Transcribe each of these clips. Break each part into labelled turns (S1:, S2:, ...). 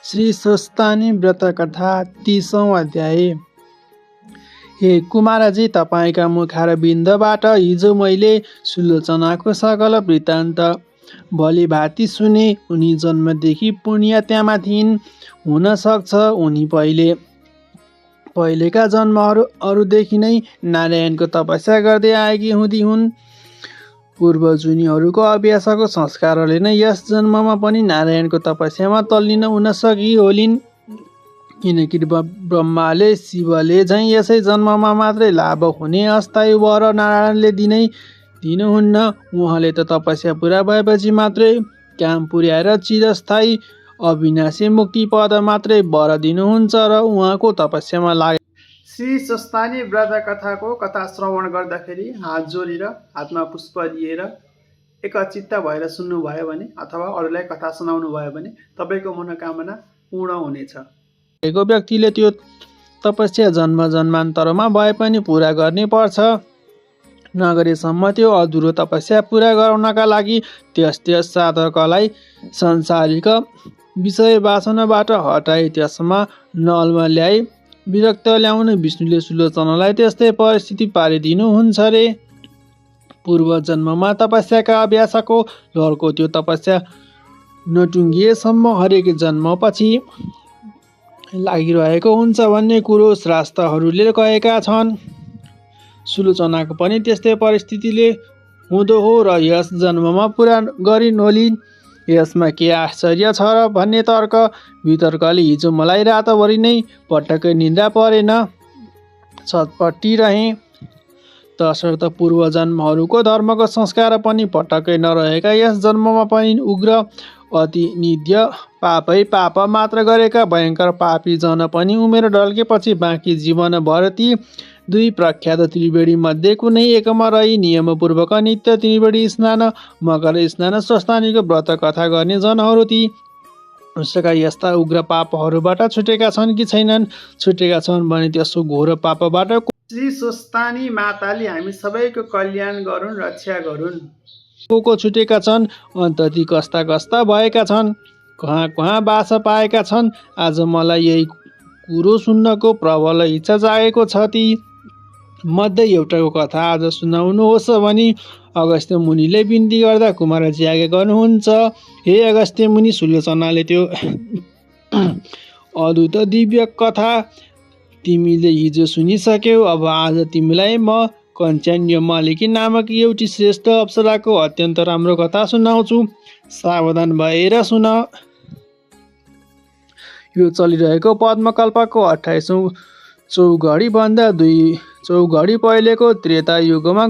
S1: श्री स्वस्तानी व्रत कथा 30औं अध्याय। हे कुमारजी, तपाईँका मुखारविन्दबाट हिजो मैले सुलोचनाको सकल वृत्तान्त भली भाँति सुने। उनी जन्मदेखि पुण्यात्मा थिइन्। हुन सक्छ उनी पहिलेका जन्महरूदेखि नै नारायणको तपस्या गर्दै आएकी हुन्। पूर्वजुनीहरूको अभ्यासको संस्कारले नै यस जन्ममा पनि नारायणको तपस्यामा तल्लीन हुन सकी होलिन्। किनकि ब्रह्माले शिवले झैँ यसै जन्ममा मात्रै लाभ हुने अस्थायी वर नारायणले दिनुहुन्न। उहाँले त तपस्या पुरा भएपछि मात्रै काम पुर्याएर चिरस्थायी अविनाशी मुक्ति पद मात्रै वर दिनुहुन्छ र उहाँको तपस्यामा लागे। श्री स्वस्तानी व्रत कथाको कथा श्रवण गर्दाखेरि हात जोडेर हातमा पुष्प लिएर एकचित्त भएर सुन्नुभयो भने अथवा अरूलाई कथा सुनाउनु भयो भने तपाईँको मनोकामना पूर्ण हुनेछ। एक व्यक्तिले त्यो तपस्या जन्म जन्मान्तरमा भए पनि पुरा गर्ने पर्छ। नगरेसम्म त्यो अधुरो तपस्या पुरा गराउनका लागि त्यस साधकलाई संसारिक विषय वासनाबाट हटाई त्यसमा नलमा ल्याई विरक्त ल्याउन विष्णुले सुलोचनालाई त्यस्तै परिस्थिति पारिदिनुहुन्छ रे। पूर्व जन्ममा तपस्याका अभ्यासको लहरको त्यो तपस्या नटुङ्गिएसम्म हरेक जन्मपछि लागिरहेको हुन्छ भन्ने कुरो शास्त्रहरूले कहेका छन्। सुलोचनाको पनि त्यस्तै परिस्थितिले हुँदो हो र यस जन्ममा पुरा गरिन् होलिन्। यसमा के आश्चर्य छ र भन्ने तर्क वितर्कले हिजो मलाई रातभरि नै पटक्कै निद्रा परेन, छटपटिरहेँ। तसर्थ पूर्वजन्महरूको धर्मको संस्कार पनि पटक्कै नरहेका यस जन्ममा पनि उग्र अति निध्य पाप मात्र गरेका भयङ्कर पापी जन पनि उमेर ढल्केपछि बाँकी जीवनभर ती दुई प्रख्यात त्रिवेणी मध्ये कुनै एकमा रही नियमपूर्वक नित्य त्रिवेणी स्नान, मकर स्नान, स्वस्तानीको व्रत कथा गर्ने जनहरू ती उसका यस्ता उग्र पापहरूबाट छुटेका छन् कि छैनन्? छुटेका छन् भने त्यसो घोर पापबाट श्री स्वस्तानी माताले हामी सबैको कल्याण गरून्, रक्षा गरून्। को छुटेका छन्? अन्त ती कस्ता कस्ता भएका छन्? कहाँ बास पाएका छन्? आज मलाई यही कुरो सुन्नको प्रबल इच्छा जागेको छ। ती मध्ये एउटाको कथा आज सुनाउनुहोस् भनी अगस्त्य मुनिले बिन्ती गर्दा कुमारजी आज्ञा गर्नुहुन्छ। हे अगस्त्य मुनि, सुलोचनाले त्यो अद्भुत दिव्य कथा तिमीले हिजो सुनिसक्यौ। अब आज तिमीलाई म कञ्चन्य मालिकी नामक एउटी श्रेष्ठ अप्सराको अत्यन्त राम्रो कथा सुनाउँछु। सावधान भएर सुन। यो चलिरहेको पद्मकल्पको 28औं चौघडी भन्दा 2 चौघडी पहिलेको त्रेता युगमा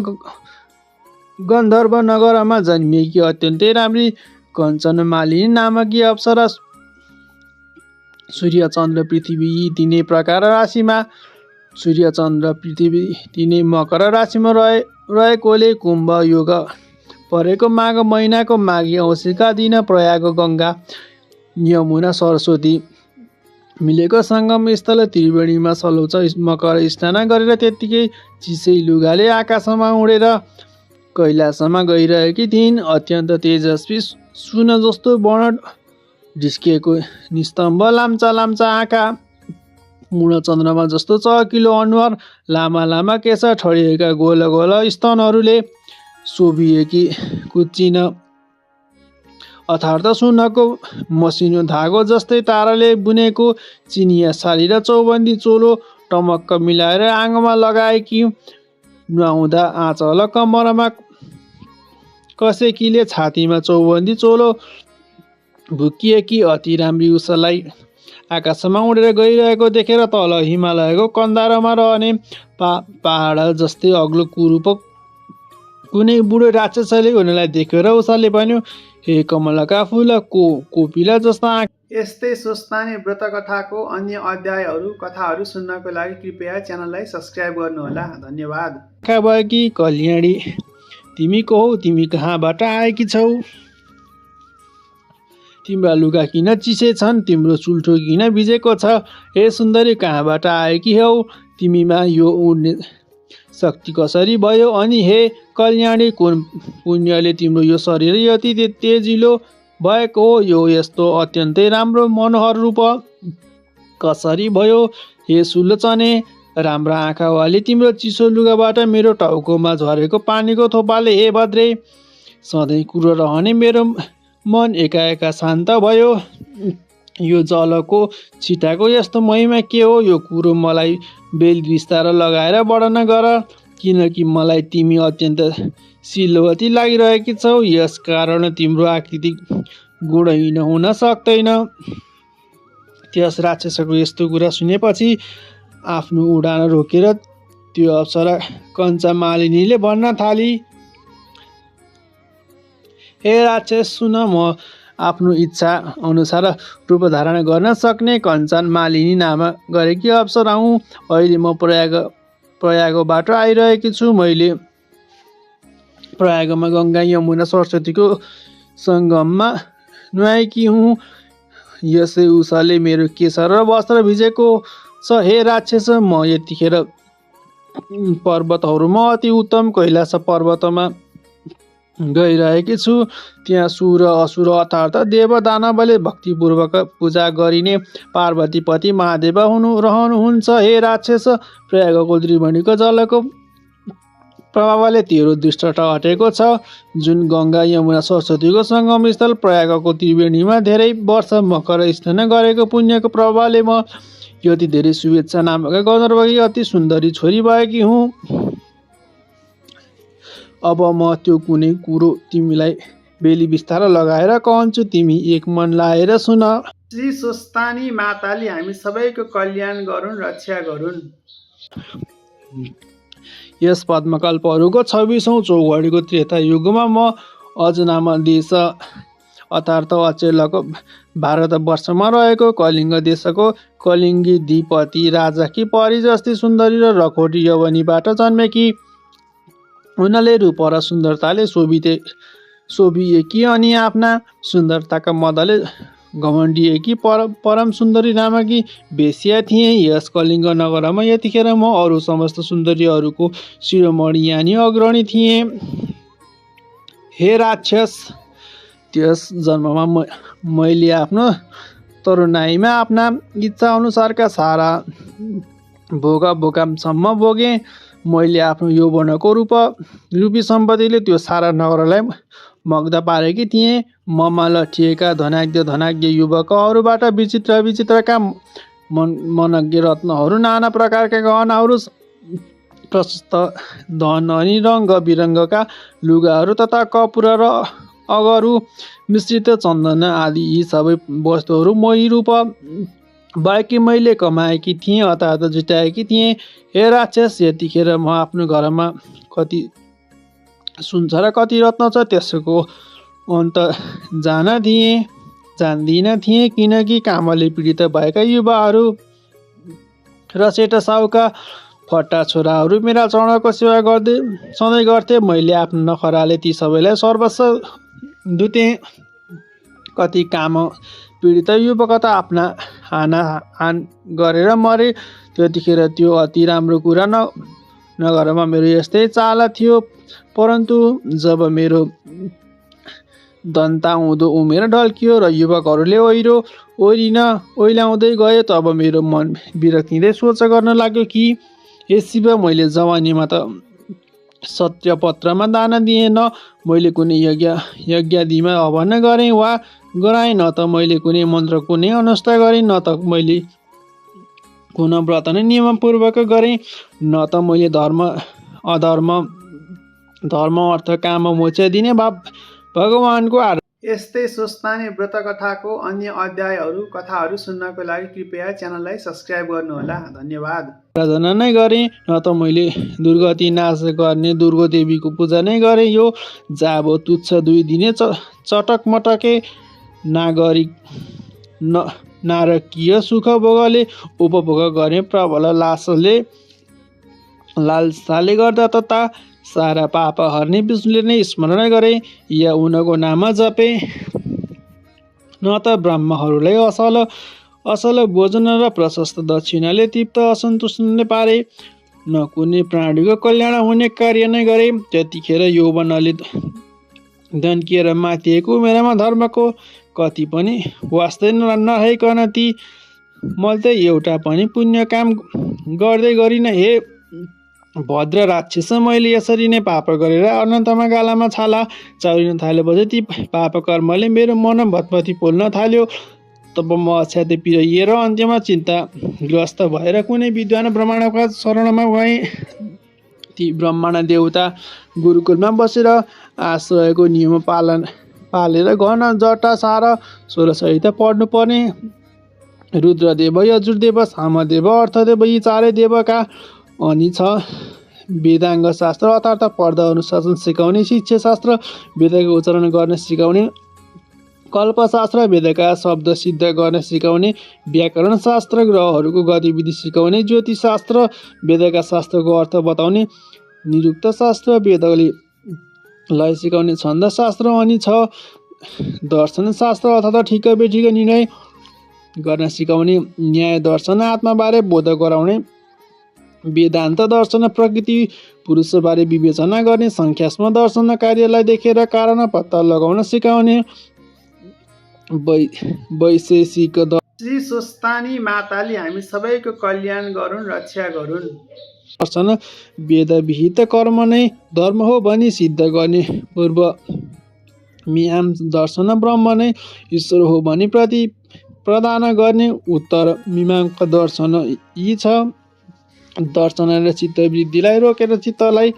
S1: गन्धर्व नगरमा जन्मिएकी अत्यन्तै राम्री कञ्चनमालिनी नामकी अप्सरा सूर्य चन्द्र पृथ्वी यी तीनै प्रकार राशिमा सूर्य चन्द्र पृथ्वी तीनै मकर राशिमा रहेकोले कुम्भ योग परेको माघ महिनाको माघी औँसीका दिन प्रयाग गङ्गा यमुना सरस्वती मिलेको सङ्गम स्थल त्रिवेणीमा सलोच मकर स्नान गरेर त्यत्तिकै चिसै लुगाले आकाशमा उडेर कैलाशमा गइरहेकी थिइन्। अत्यन्त तेजस्वी सुन जस्तो वर्ण ढिस्किएको निस्तम्भ लाम्चा आँखा, पूर्ण चन्द्रमा जस्तो चहकिलो अनुहार, लामा केश, ठडिएका गोल स्तनहरूले शोभिएकी कुच्चिन अर्थात् सुनको मसिनो धागो जस्तै ताराले बुनेको चिनिया साडी र चौबन्दी चोलो टमक्क मिलाएर आँगमा लगाएकी, नुहाउँदा आँचल कम्मरमा कसेकीले छातीमा चौबन्दी चोलो भुकिएकी अति राम्री उसलाई आकाशमा उडेर गइरहेको देखेर तल हिमालयको कन्दारमा रहने पहाड जस्तै अग्लो कुरूप कुनै बुढो राक्षसले उनीलाई देखेर उसले भन्यो, हे कमलका फुल कोपिला जस्ता आँखा। यस्तै स्वस्तानी व्रत कथाको अन्य अध्यायहरू कथाहरू सुन्नको लागि कृपया च्यानललाई सब्स्क्राइब गर्नुहोला। धन्यवाद। भएकी कल्याणी, तिमी को हौ? तिमी कहाँबाट आएकी छौ? तिम्रा लुगा किन चिसे छन्? तिम्रो चुल्ठो किन भिजेको छ? हे सुन्दरी, कहाँबाट आएकी हौ? तिमीमा यो उड्ने शक्ति कसरी भयो? अनि हे कल्याणी, कुन पुण्यले तिम्रो यो शरीर यति तेजिलो भएको हो। यो यस्तो अत्यन्तै राम्रो मनोहर रूप कसरी भयो हे सुलोचने, राम्रा आँखावाली, तिम्रो चिसो लुगाबाट मेरो टाउकोमा झरेको पानीको थोपाले हे भद्रे, सधैँ कुरो रहने मेरो मन एकाएका शान्त भयो। यो जलको छिटाको यस्तो महिमा के हो, यो कुरो मलाई बेल बिस्तार लगाएर वर्णन गर, किनकि मलाई तिमी अत्यन्त सिलवती लागिरहेकी छौ, यस कारण तिम्रो आकृति गुणहीन हुन सक्दैन। त्यस राक्षसको यस्तो कुरा सुनेपछि आफ्नो उडान रोकेर त्यो अप्सरा कञ्चा मालिनीले भन्न थाली, हे राक्षस सुन, म आफ्नो इच्छा अनुसार रूप धारण गर्न सक्ने कञ्चन मालिनी नाम गरेकी अप्सरा हुँ। अहिले म प्रयागबाट आइरहेकी छु। मैले प्रयागमा गङ्गा यमुना सरस्वतीको सङ्गममा नुहाएकी हुँ। यसै उसले मेरो केशर र वस्त्र भिजेको छ। हे राक्षस, म यतिखेर पर्वतहरूमा अति उत्तम कैलाश पर्वतमा गइरहेकी छु। त्यहाँ सुर असुर अर्थात् देव दानवले भक्तिपूर्वक पूजा गरिने पार्वतीपति महादेव रहनुहुन्छ। हे राक्षस, प्रयागको त्रिवेणीको जलको प्रभावले तेरो दृष्टता हटेको छ। जुन गङ्गा यमुना सरस्वतीको सङ्गम स्थल प्रयागको त्रिवेणीमा धेरै वर्ष मकर स्नान गरेको पुण्यको प्रभावले म यति धेरै शुभेच्छा नामक गन्धर्वकी अति सुन्दरी छोरी भएकी हुँ। अब म त्यो कुनै कुरो तिमीलाई बेली बिस्तार लगाएर कहन्छु, तिमी एक मन लाएर सुन। श्री स्वस्तानी माताले हामी सबैको कल्याण गरून्, रक्षा गरून्। यस पद्मकल्पहरूको 26औं चौघडीको त्रेता युगमा म अजनामा देश अर्थात् अचेलको भारतवर्षमा रहेको कलिङ्ग देशको कलिङ्गी दिपति राजाकी परी जस्ती सुन्दरी र रखोटी यवनीबाट जन्मेकी। उनले रूप र सुन्दरताले शोभिएकी अनि आफ्ना सुन्दरताका मदले घमण्डिएकी परम सुन्दरी नामकी बेश्या थिए। यस कलिङ्ग नगरमा यतिखेर म अरू समस्त सुन्दरीहरूको शिरोमणि यानी अग्रणी थिएँ। हे राक्षस, त्यस जन्ममा मैले आफ्नो तरुणाईमा आफ्ना इच्छा अनुसारका सारा भोगसम्म भोगेँ। मैले आफ्नो यौवनको रूपी सम्पत्तिले त्यो सारा नगरलाई मग्न पारेकी थिएँ। ममा लट्ठिएका धनाढ्य युवकहरूबाट विचित्रका मनज्ञ रत्नहरू, नाना प्रकारका गहनाहरू, प्रशस्त धन अनि रङ्ग बिरङ्गका लुगाहरू तथा कपुर र अगरु मिश्रित चन्दन आदि यी सबै वस्तुहरू मोही रूप भएकी मैले कमाएकी थिएँ अर्थात् जुटाएकी थिएँ। हे राक्षस, यतिखेर म आफ्नो घरमा कति सुन्छ र कति रत्न छ त्यसको अन्त जान्दिन थिएँ, किनकि कामले पीडित भएका युवाहरू र सेठ साहुका फट्टा छोराहरू मेरा चरणको सेवा गर्दै सधैँ गर्थे। मैले आफ्नो नखराले ती सबैलाई सर्वस्व दुतेँ। कति काम पीडित युवक त आफ्ना हान गरेर मरे। त्यतिखेर त्यो अति राम्रो कुरा नगरमा मेरो यस्तै चाल थियो। परन्तु जब मेरो दन्ता उँधो उमेर ढल्कियो र युवकहरूले ओइलाउँदै गए, तब मेरो मन विरक्तिँदै सोच गर्न लाग्यो कि हे शिव, मैले जवानीमा त सत्यपत्रमा दान दिएँ, न मैले कुनै यज्ञादिमा हवन गरेँ वा गराएँ, न त मैले कुनै मन्त्रको नै अनुष्ठान गरेँ, न त मैले कुनै व्रत नै नियमपूर्वक गरेँ, न त मैले धर्म अर्थ काम मोक्ष दिने भगवानको यस्तै स्वस्थानी व्रत कथाको अन्य अध्यायहरू कथाहरू सुन्नको लागि कृपया च्यानललाई सब्स्क्राइब गर्नुहोला। धन्यवाद। प्रार्थना नै गरेँ, न त मैले दुर्गति नाश गर्ने दुर्गा देवीको पूजा नै गरेँ। यो जाबो तुच्छ 2 दिने चटकमटके नारकीय सुख भोगले उपभोग गर्ने प्रबल लालसाले गर्दा तथा सारा पाप हर्ने विष्णुले नै स्मरण गरे या उनको नाम जपे, न त ब्राह्मणहरूलाई असल भोजन र प्रशस्त दक्षिणाले तृप्त असन्तुष्ट नै पारे, न कुनै प्राणीको कल्याण हुने कार्य नै गरे। त्यतिखेर यौवनले धन्किएर माथिएको मेरामा धर्मको कति पनि वास्तै नरहेकन ती मैले त एउटा पनि पुण्य काम गर्दै गरिनँ। हे भद्र राक्षस, मैले यसरी नै पाप गरेर अनन्तमा गालामा छाला चाउरिन थालेपछि ती पाप कर्मले मेरो मन भतभती पोल्न थाल्यो। तब म अक्षाते पिराइएर अन्त्यमा चिन्ताग्रस्त भएर कुनै विद्वान ब्राह्मणका शरणमा गएँ। ती ब्राह्मण देवता गुरुकुलमा बसेर आश्रयको नियम पालेर घन जटा सार स्वरसहित पढ्नुपर्ने रुद्रदेव, यजुर्देव, सामदेव, अर्थदेव यी चारै देवका अनि छ वेदाङ्ग शास्त्र अर्थात् पढ्दा अनुशासन सिकाउने, शिक्षाशास्त्र वेदको उच्चारण गर्न सिकाउने, कल्पशास्त्र वेदका शब्द सिद्ध गर्न सिकाउने, व्याकरण शास्त्र ग्रहहरूको गतिविधि सिकाउने, ज्योतिषशास्त्र वेदका शास्त्रको अर्थ बताउने, निरुक्त शास्त्र वेदले लय सिकाउने, छन्द शास्त्र अनि छ दर्शन शास्त्र अर्थात् ठिक बेठिक निर्णय गर्न सिकाउने, न्याय दर्शन आत्माबारे बोध गराउने, वेदान्त दर्शन प्रकृति पुरुषबारे विवेचना गर्ने, सङ्ख्यास्म दर्शन कार्यलाई देखेर कारण पत्ता लगाउन सिकाउने, वैशेषिक श्री सुस्तानी माताले हामी सबैको कल्याण गरून्, रक्षा गरून्। दर्शन वेदविहित कर्म नै धर्म हो भनी सिद्ध गर्ने, पूर्व मीमांस दर्शन ब्रह्म नै ईश्वर हो भनी प्रदान गर्ने, उत्तर मीमांसा दर्शन यी छ दर्शन र चित्तवृत्तिलाई रोकेर चित्तलाई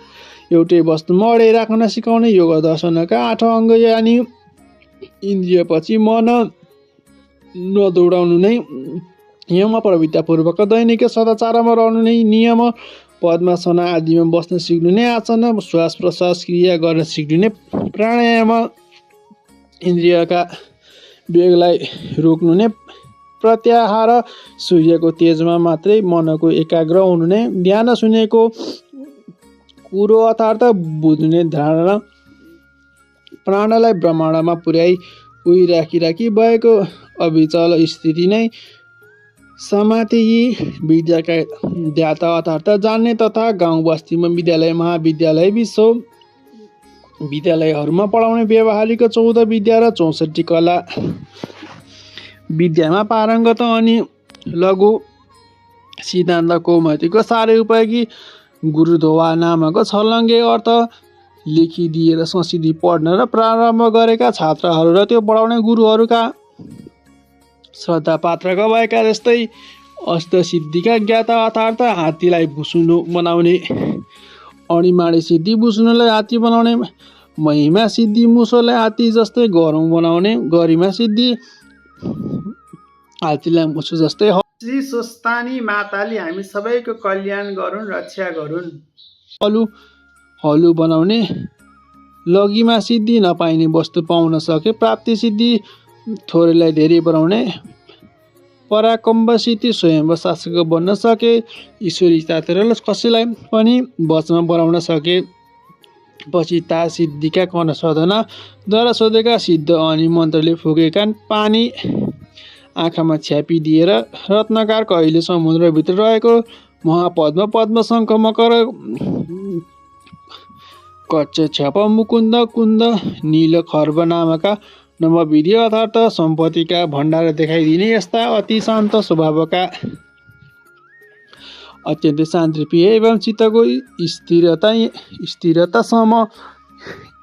S1: एउटै वस्तुमा अडाइ राख्न सिकाउने, योग दर्शनका 8 अङ्ग यानि इन्द्रियपछि मन नदौडाउनु नै यम, प्रवृत्तिपूर्वक दैनिक सदाचारमा रहनु नै नियम, पद्मासना आदिमा बस्न सिक्नु नै आसन, श्वास प्रश्वास क्रिया गर्न सिक्नु नै प्राणायाम, इन्द्रियका वेगलाई रोक्नु नै प्रत्याहार, सूर्यको तेजमा मात्रै मनको एकाग्र हुनु नै ध्यान, सुनेको कुरो अर्थात् बुझ्नु नै धारणा, प्राणलाई ब्रह्माण्डमा पुर्याई उही राखी भएको अविचल स्थिति नै समाधि, यी विद्याका ज्ञाता अर्थात् जान्ने तथा गाउँ बस्तीमा विद्यालय महाविद्यालय विश्वविद्यालयहरूमा पढाउने व्यावहारिक 14 विद्या र 64 कला विद्यामा पारङ्गत अनि लघु सिद्धान्त कौमुदीको साह्रै उपयोगी गुरुधोवा नामक छलङ्गे अर्थ लेखिदिएर संस्कृति पढ्न र प्रारम्भ गरेका छात्रहरू र त्यो पढाउने गुरुहरूका श्रद्धा पात्रका भएका जस्तै अष्टसिद्धिका ज्ञाता अर्थात् हात्तीलाई भुसुनो बनाउने, अणिमाडी सिद्धि भुसुनोलाई हात्ती बनाउने, महिमा सिद्धि मुसोलाई हात्ती जस्तै गरौँ बनाउने, गरिमा सिद्धि हात्तीलाई मुसो जस्तै। श्री सुस्तानी माताले हामी सबैको कल्याण गरून्, रक्षा गरून्। हलु बनाउने, लघिमा सिद्धि नपाइने वस्तु पाउन सके, प्राप्ति सिद्धि थोरैलाई धेरै बनाउने, पराकम्ब सिद्धि स्वयं शासक बन्न सके, ईश्वरीतातिर कसैलाई पनि वचमा बनाउन सके, पछि ता सिद्धिका कर्ण साधनाद्वारा सोधेका सिद्ध अनि मन्त्रले फुकेका पानी आँखामा छ्यापिदिएर रत्नकार कहिले समुद्रभित्र रहेको महापद्म पद्म शङ्ख मकर कच्च छ्याप मुकुन्द कुन्द नील खर्ब नामका नवविधि अर्थात् सम्पत्तिका भण्डार देखाइदिने, यस्ता अति शान्त स्वभावका अत्यन्तै शान्तिप्रिय एवं चित्तको स्थिरतासम्म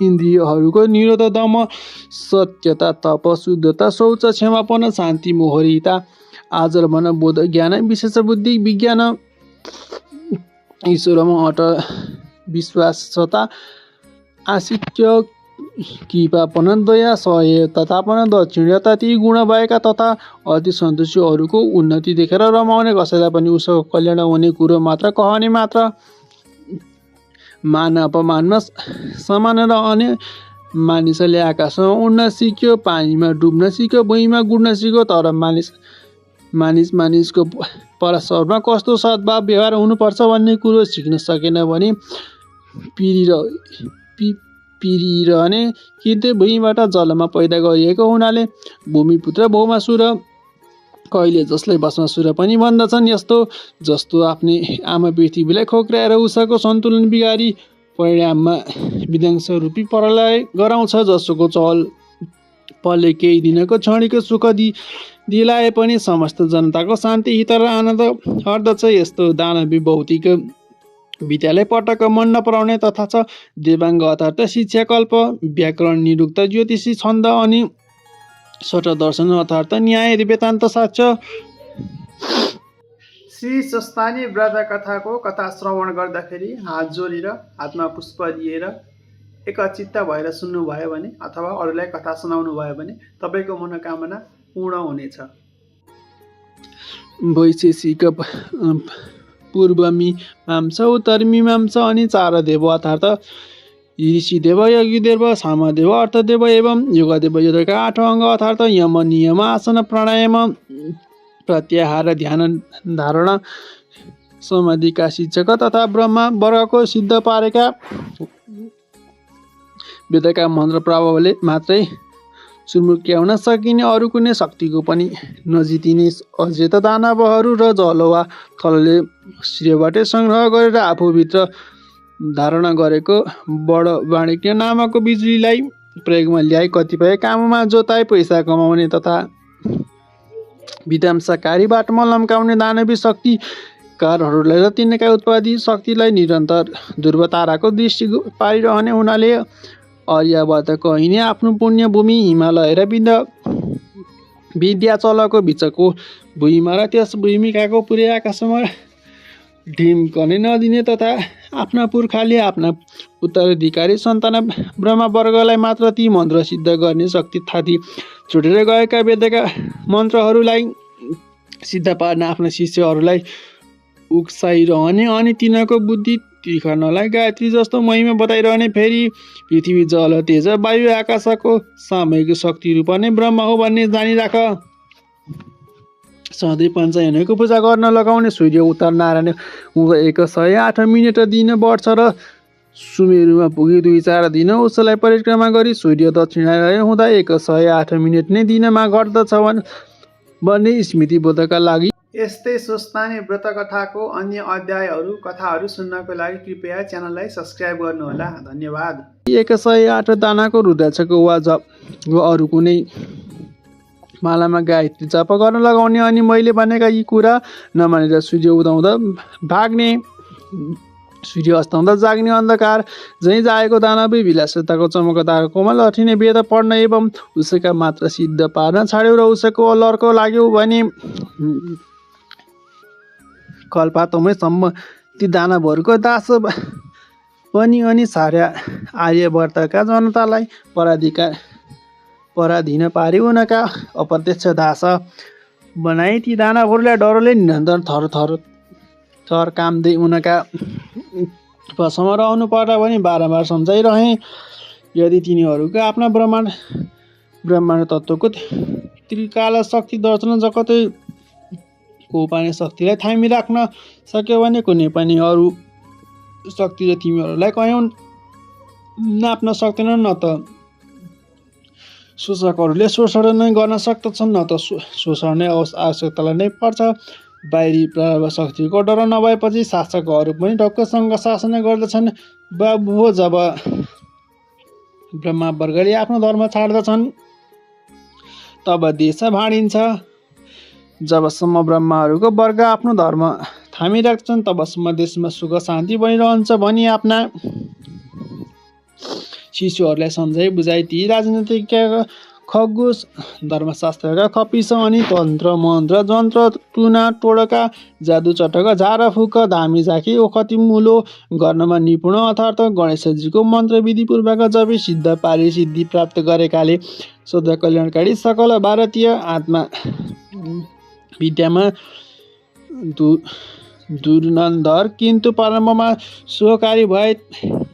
S1: इन्द्रियहरूको निरोध, दम, सत्यता, तप, शुद्धता, शौच, क्षमापन, शान्ति, मोहरिता, आजर्मन, बोध, ज्ञान, विशेष बुद्धि, विज्ञान, ईश्वरमा अटल विश्वासता, आशिक्य, कृपापन, दया, सहायतापन, दक्षिणता, ती गुण भएका तथा अति सन्तुष्टिहरूको उन्नति देखेर रमाउने, कसैलाई पनि उसको कल्याण हुने कुरो मात्र कहने मात्र, मान अपमानमा समान रहने, मानिसले आकाशमा उड्न सिक्यो, पानीमा डुब्न सिक्यो, भुइँमा गुड्न सिक्यो, तर मानिसको परस्परमा कस्तो सद्भाव व्यवहार हुनुपर्छ भन्ने कुरो सिक्न सकेन भने पिरिरहने, किन्तु भुइँबाट जलमा पैदा गरिएको हुनाले भूमिपुत्र भौमासुर, कहिले जसलाई भस्मासुर पनि भन्दछन्, यस्तो जस्तो आफ्नै आमा पृथ्वीलाई खोक्राएर उसको सन्तुलन बिगारी परिणाममा विध्वंस रूपी प्रलय गराउँछ, जसको चहल पहलले केही दिनको क्षणिक सुख दिलाए पनि समस्त जनताको शान्ति, हित र आनन्द हर्दछ। यस्तो दानवी भौतिक विद्यालय पटक मन नपराउने तथा छ देवाङ्ग अर्थात् शिक्षाकल्प, व्याकरण, निरुक्त, ज्योतिषी, छन्द अनि सट दर्शन अर्थात् न्याय, वेदान्त, साक्ष्य। श्री स्वस्तानी व्रत कथाको कथा श्रवण गर्दाखेरि हात जोडेर हातमा पुष्प लिएर एकचित्त भएर सुन्नुभयो भने अथवा अरूलाई कथा सुनाउनु भयो भने तपाईँको मनोकामना पूर्ण हुनेछ। वैशेषिक पूर्वमीमांसा, उत्तरमीमांसा अनि चार देव अर्थात् ऋषिदेव, यज्ञदेव, सामदेव, अर्थदेव एवं योगदेव। योगका 8 अङ्ग अर्थात् यम, नियम, आसन, प्राणायाम, प्रत्याहार, ध्यान धारणा, समाधिका शिक्षक तथा ब्रह्मा वर्गको सिद्ध पारेका वेदका मन्त्र प्रभावले मात्रै सुमुक्याउन सकिने अरू कुनै शक्तिको पनि नजितिने अचेत दानवहरू र जल वा थलले श्रेयबाटै सङ्ग्रह गरेर आफूभित्र धारणा गरेको बड वाणिज्य नामक बिजुलीलाई प्रयोगमा ल्याई कतिपय काममा जोताई पैसा कमाउने तथा विध्वंसकारी बाटोमा लम्काउने दानवी शक्तिकारहरूलाई र तिनका उत्पादी शक्तिलाई निरन्तर ध्रुव ताराको दृष्टि पारिरहने हुनाले आर्यावर्त कहिने आफ्नो पुण्य भूमि हिमालय र विद्याचलको बिचको भूमिमा र त्यस भूमिकाको पुरै आकाशमा ढिम्कने नदिने तथा आफ्ना पुर्खाले आफ्ना उत्तराधिकारी सन्तान ब्रह्मवर्गलाई मात्र ती मन्त्र सिद्ध गर्ने शक्ति थाती छुटेर गएका वेदका मन्त्रहरूलाई सिद्ध पार्न आफ्ना शिष्यहरूलाई उक्साइरहने अनि तिनीहरूको बुद्धि तीर्खनलाई गायत्री जस्तो महिमा बताइरहने, फेरि पृथ्वी, जल, तेज, वायु, आकाशको सामूहिक शक्ति रूप नै ब्रह्म हो भन्ने जानिराख। सधैँ पञ्चायनको पूजा गर्न लगाउने सूर्य उत्तर नारायण हुँदा 108 मिनट दिन बढ्छ र सुमेरुमा पुगी 2-4 दिन उसलाई परिक्रमा गरी सूर्य दक्षिणाय हुँदा 108 मिनट नै दिनमा घट्दछ भन्ने स्मृति बोधका लागि। यस्तै स्वस्तानी व्रत कथाको अन्य अध्यायहरू कथाहरू सुन्नको लागि कृपया च्यानललाई सब्स्क्राइब गर्नुहोला। धन्यवाद। 108 दानाको रुद्राक्षको वा अरू कुनै मालामा गायत्री जप गर्न लगाउने अनि मैले भनेका यी कुरा नमानेर सूर्य उदाउँदा भाग्ने, सूर्य अस्ताउँदा जाग्ने अन्धकार झैँ जाएको दानवी विलासिताको चमकदार कोमल अठिने वेद पढ्न एवं उसका मात्र सिद्ध पार्न छाड्यो र उसको लर्को लाग्यो भने कल्पातमैसम्म ती दानवहरूको दास पनि अनि सारा आर्यवर्तका जनतालाई पराधीन पारी उनका अप्रत्यक्ष दास बनाई ती दानवहरूलाई डरले निरन्तर थर कामदै उनका पसमा रहनु पर्दा पनि बारम्बार सम्झाइरहे। यदि तिनीहरूको आफ्ना ब्रह्माण्ड तत्त्वको त्रिकाल शक्ति दर्शन जगतै कोपाने शक्तिलाई थामी राख्न सक्यो भने कुनै पनि अरू शक्तिले तिमीहरूलाई कयौँ नाप्न सक्दैनन्। न त शोषकहरूले शोषण नै गर्न सक्दछन्, न त शोषण नै आवश्यकतालाई नै पर्छ। बाहिरी प्रभाव शक्तिको डर नभएपछि शासकहरू पनि ढक्कसँग शासन गर्दछन्। बाबु हो, जब ब्रह्मवर्गले आफ्नो धर्म छाड्दछन् तब देश भाँडिन्छ। जबसम्म ब्रह्माहरूको वर्ग आफ्नो धर्म थामिराख्छन् तबसम्म देशमा सुख शान्ति बनिरहन्छ भनी आफ्ना शिशुहरूलाई सम्झाइ बुझाइ ती राजनीतिक खगोस धर्मशास्त्रका खपिस अनि तन्त्र मन्त्र जन्त्र टुना टोडका जादु चटक झारफुक धामी झाँकी ओखती मुलो गर्नमा निपुण अर्थात् गणेशजीको मन्त्र विधिपूर्वक जपी सिद्ध पारी सिद्धि प्राप्त गरेकाले सदा कल्याणकारी सकल भारतीय आत्मा विद्यामा दुर्नन्धर किन्तु प्रारम्भमा सुखकारी भए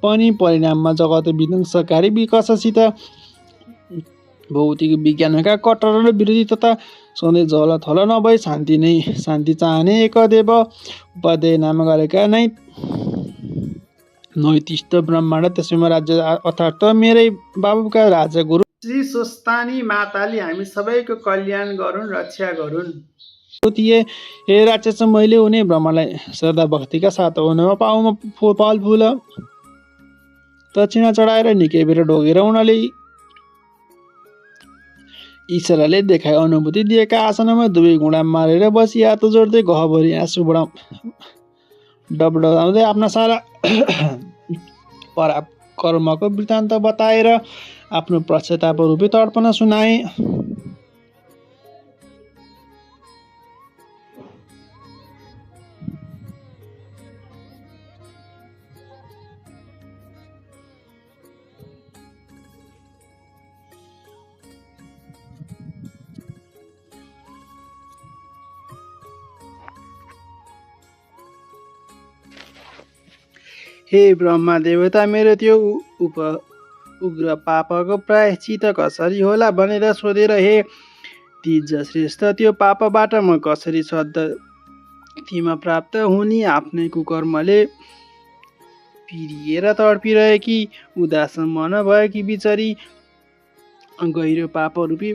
S1: पनि परिणाममा जगत विध्वंसकारी विकसित भौतिक विज्ञानका कट्टर र विरोधी तथा सधैँ जल थल नभई शान्ति चाहने एकदेव उपाध्याय नाम गरेका नै नैतिष्ठ ब्रह्माण्ड त्यसैमा राज्य अर्थात् मेरै बाबुका राजगुरु श्री स्वस्तानी माताले हामी सबैको कल्याण गरून्, रक्षा गरून्। हे राक्षस, मैले उनी ब्रह्मालाई श्रद्धा भक्तिका साथ हुनमा पाउमा फल फुल दक्षिणा चढाएर निकै बेर ढोगेर उनले ईश्वरले देखाए अनुभूति दिएका आसनमा दुवै घुँडा मारेर बसी हात जोड्दै गहभरि आँसु डबडाउँदै आफ्ना सारा पराकर्मको वृत्तान्त बताएर आफ्नो पश्चाताप रूपी तर्पण सुनाए। हे ब्रह्मा देवता, मेरो त्यो उग्र पापको प्रायश्चित कसरी होला भनेर सोधेर हे तिज श्रेष्ठ त्यो पापबाट म कसरी सद्गतिमा प्राप्त हुने आफ्नै कुकर्मले पिरिएर तडपिरहेकी उदास मन भएकी बिचरी गहिरो पापरूपी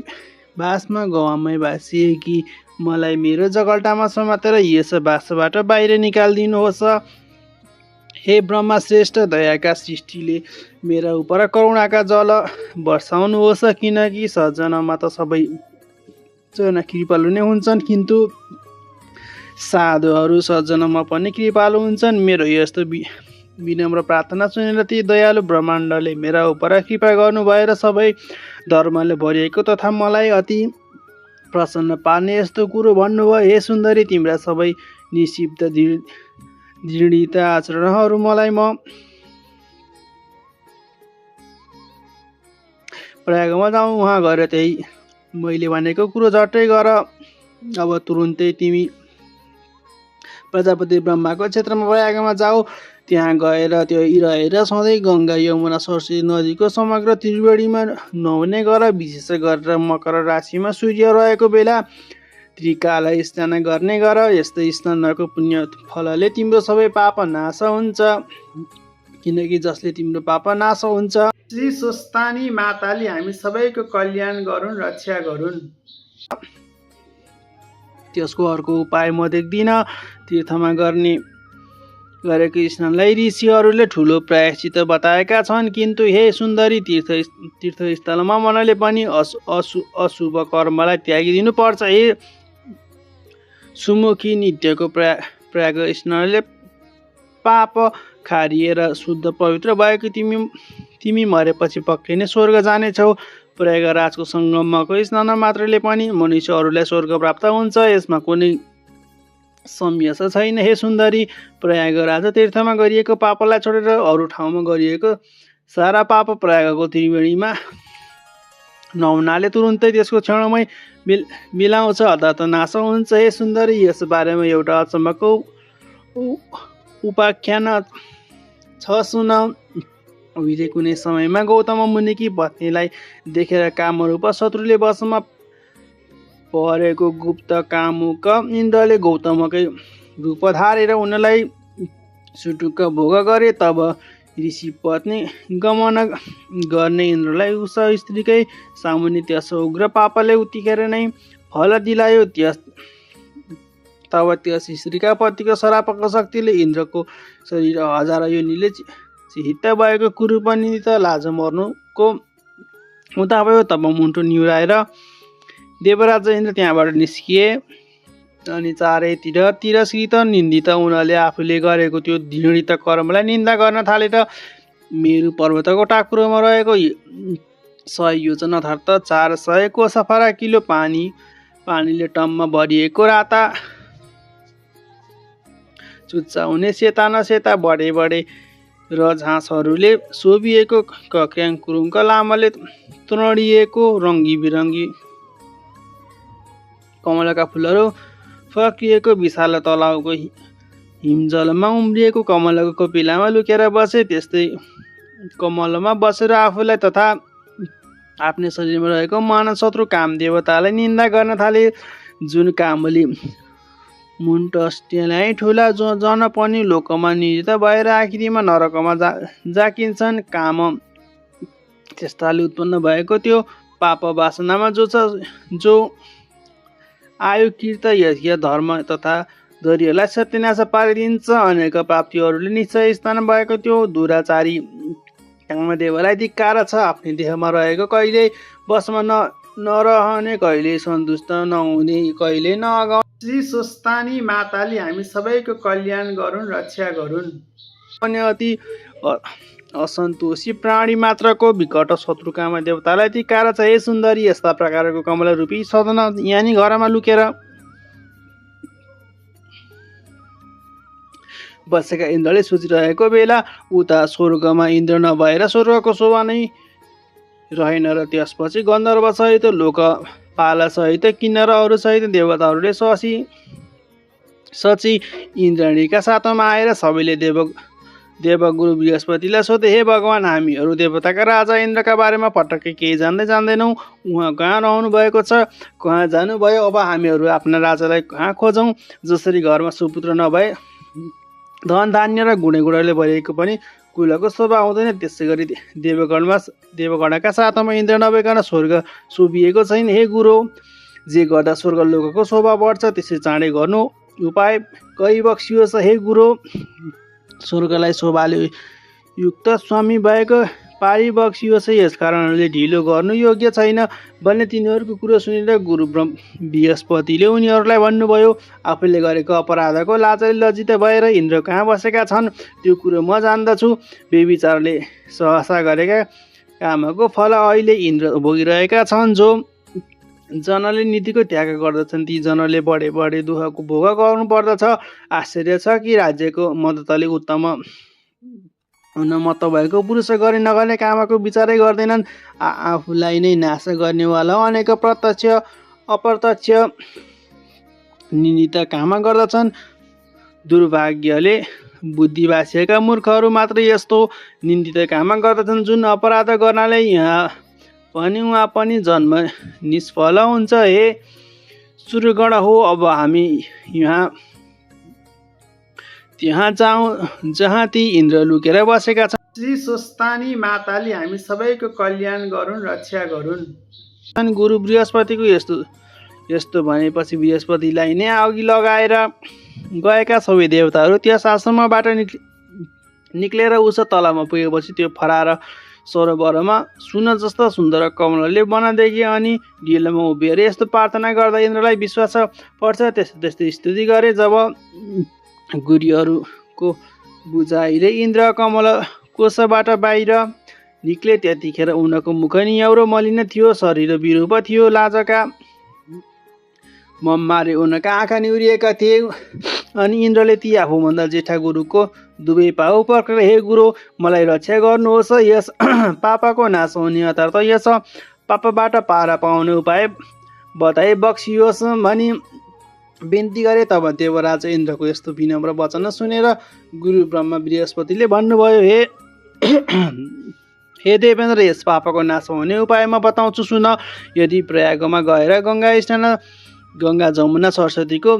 S1: बासमा गवामै भाँसिएकी मलाई मेरो जगल्टामा समातेर यस बासबाट बाहिर निकालिदिनुहोस्। हे ब्रह्मा श्रेष्ठ, दयाका सृष्टिले मेरा उपर करुणाका जल वर्षाउनुहोस्, किनकि सज्जनमा त सबैजना कृपालु नै हुन्छन्, किन्तु साधुहरू सज्जनमा पनि कृपालु हुन्छन्। मेरो यस्तो विनम्र प्रार्थना सुनेर ती दयालु ब्रह्माण्डले मेरा उपर कृपा गर्नुभएर सबै धर्मले भरिएको तथा मलाई अति प्रसन्न पार्ने यस्तो कुरो भन्नुभयो। हे सुन्दरी, तिम्रा सबै निक्षिप्त दृढ आचरणहरू मलाई म प्रयागमा जाउँ, उहाँ गएर त्यही मैले भनेको कुरो झट्टै गर। अब तुरुन्तै तिमी प्रजापति ब्रह्माको क्षेत्रमा प्रयागमा जाऊ। त्यहाँ गएर त्यो रहेर सधैँ गङ्गा यमुना सरस्वती नदीको समग्र त्रिवेणीमा नुहाउने गर। विशेष गरेर मकर राशिमा सूर्य रहेको बेला त्रिकाल स्नान गर्ने गर। यस्तो स्नानको पुण्य फलले तिम्रो सबै पाप नाश हुन्छ, किनकि जसले तिम्रो पाप नाश हुन्छ। श्री स्वस्तानी माताले हामी सबैको कल्याण गरून्, रक्षा गरून्। त्यसको अर्को उपाय म देख्दिनँ। तीर्थमा गरेको स्नानलाई ऋषिहरूले ठुलो प्रायश्चित बताएका छन्, किन्तु हे सुन्दरी, तीर्थस्थलमा मनले पनि अशुभ कर्मलाई त्यागिदिनु पर्छ। हे सुमुखी, नित्यको प्रयाग स्नानले पाप खारिएर शुद्ध पवित्र भएको तिमी मरेपछि पक्कै नै स्वर्ग जानेछौ। प्रयागराजको सङ्गमको स्नान मात्रले पनि मनुष्यहरूलाई स्वर्ग प्राप्त हुन्छ, यसमा कुनै सम्यस छैन। हे सुन्दरी, प्रयागराज तीर्थमा गरिएको पापलाई छोडेर अरू ठाउँमा गरिएको सारा पाप प्रयागको त्रिवेणीमा नुहाउनाले तुरुन्तै त्यसको क्षणमै मिलाउँछ, अर्थात् नाश हुन्छ। हे सुन्दरी, यस बारेमा एउटा अचम्मको उपाख्यान छ, सुन। उहिले कुनै समयमा गौतम मुनिकी पत्नीलाई देखेर कामरूप शत्रुले वशमा परेको गुप्त कामुक इन्द्रले गौतमकै रूप धारेर उनलाई सुटुक्क भोग गरे। तब ऋषि पत्नी गमन गर्ने इन्द्रलाई उस स्त्रीकै सामुन्ने त्यस उग्र पापले उत्तिखेर नै फल दिलायो। तब त्यस स्त्रीका पतिको श्रापको शक्तिले इन्द्रको शरीर हजार योनिले चिहित भएको कुरो पनि त लाज मर्नुको हुँदा भयो। तब मुन्टो निहुराएर देवराज इन्द्र त्यहाँबाट निस्किए अनि चारैतिर तिरस्कृत निन्दित उनले आफूले गरेको त्यो घृणित कर्मलाई निन्दा गर्न थाले। र मेरु पर्वतको टाकुरोमा रहेको 100 योजना अर्थात् 400 कोस फराकिलो पानीले टम्म भरिएको राता चुच्चाउने सेता न सेता बडे र झाँसहरूले शोभिएको कक्र्याङ कुरुङका लामाले तोडिएको रङ्गी बिरङ्गी कमलका फुलहरू फक्रिएको विशाल तलाउको हिमजलमा उम्रिएको कमलको कोपिलामा लुकेर बसे। त्यस्तै कमलमा बसेर आफूलाई तथा आफ्नै शरीरमा रहेको मानव शत्रु काम देवतालाई निन्दा गर्न थाले। जुन कामले मुन्टस्टेलाई ठुला जन पनि लोकमा निहित भएर आखिरीमा नरकमा जाकिन्छन्। काम त्यस्ताले उत्पन्न भएको त्यो पाप वासनामा जो आयु कीर्त यज्ञ धर्म तथा धैर्यलाई सत्यनाश पारिदिन्छ। अनेक पापीहरूले निश्चय स्थान भएको त्यो दुराचारी कामदेवलाई धिक्कार छ। आफ्नै देहमा रहेको कहिले बसमा नरहने, कहिले सन्तुष्ट नहुने, कहिले नअगाउने। श्री स्वस्तानी माताले हामी सबैको कल्याण गरून्, रक्षा गरून्। अनि अति असन्तोषी प्राणी मात्रको विकट शत्रु कामदेवतालाई धिक्कार छ। हे सुन्दरी, यस्ता प्रकारको कमल रूपी सदन यानी घरमा लुकेर बसेका इन्द्रले सोचिरहेको बेला उता स्वर्गमा इन्द्र नभएर स्वर्गको शोभा नै रहेन र त्यसपछि गन्धर्व सहित लोकपाल सहित किन्नर अरू सहित देवताहरूले सची इन्द्रणीका साथमा आएर सबैले देवगुरु बृहस्पतिलाई सोधे, हे भगवान, हामीहरू देवताका राजा इन्द्रका बारेमा पटक्कै केही जान्दैनौँ। उहाँ कहाँ रहनु भएको छ, कहाँ जानुभयो? अब हामीहरू आफ्ना राजालाई कहाँ खोजौँ? जसरी घरमा सुपुत्र नभए धन धान्य र गुणले भरिएको पनि कुलको शोभा हुँदैन, त्यसै गरी देवगणका साथमा इन्द्र नभइकन स्वर्ग शोभिएको छैन। हे गुरु, जे गर्दा स्वर्गलोकको शोभा बढ्छ त्यसै चाँडै गर्नु उपाय गरिबक्सियोस्। हे गुरु, स्वर्गलाई शोभाले युक्त स्वामी भएको पारिबक्सियोस्। यस कारणले ढिलो गर्नु योग्य छैन भन्ने तिनीहरूको कुरो सुनेर गुरु बृहस्पतिले उनीहरूलाई भन्नुभयो, आफूले गरेको अपराधको लाजले लज्जित भएर इन्द्र कहाँ बसेका छन् त्यो कुरो म जान्दछु। बेविचारले सहसा गरेका कामको फल अहिले इन्द्र भोगिरहेका छन्। जो जनले नीतिको त्याग गर्दछन् ती जनले बढे दुःखको भोग गर्नु पर्दछ। आश्चर्य छ कि राज्यको मद्दतले उत्तम हुन मत भएको पुरुष गर्ने नगर्ने कामको विचारै गर्दैनन्। आफूलाई नै नाश गर्नेवाला अनेक प्रत्यक्ष अप्रत्यक्ष निन्दित काम गर्दछन्। दुर्भाग्यले बुद्धि भाषिएका मूर्खहरू मात्र यस्तो निन्दित काम गर्दछन्। जुन अपराध गर्नाले उहाँ पनि जन्म निष्फल हुन्छ। हे सूर्यगण हो, अब हामी त्यहाँ जाउँ जहाँ ती इन्द्र लुकेर बसेका छन्। श्री स्वस्तानी माताले हामी सबैको कल्याण गरून्, रक्षा गरून्। गुरु बृहस्पतिको यस्तो भनेपछि बृहस्पतिलाई नै अघि लगाएर गएका सबै देवताहरू त्यस आश्रमबाट निक्लेर उस तलमा पुगेपछि त्यो फरार सरोवरमा सुन जस्ता सुन्दर कमलले बना देखे अनि ढिलोमा उभिएर यस्तो प्रार्थना गर्दा इन्द्रलाई विश्वास पर्छ। त्यस्तै स्तुति गरे। जब गुरुहरूको बुझाइले इन्द्र कमल कोषबाट बाहिर निक्ले त्यतिखेर उनको मुख नियाउरो मलिन थियो, शरीर विरूप थियो, लाजका मम्मारे उनका आँखा निहुरिएका थिए। अनि इन्द्रले ती आफूभन्दा जेठा गुरुको दुवै पाउ पक्रेर, हे गुरु, मलाई रक्षा गर्नुहोस्, यस पापको नाश हुने अर्थात् यस पापबाट पारा पाउने उपाय बताए बक्सियोस् भनी बिन्ती गरे। तब देवराज इन्द्रको यस्तो विनम्र वचन सुनेर गुरु ब्रह्मा बृहस्पतिले भन्नुभयो, हे देवेन्द्र, यस पापको नाश हुने उपाय म बताउँछु, सुन। यदि प्रयागमा गएर गङ्गा जमुना सरस्वतीको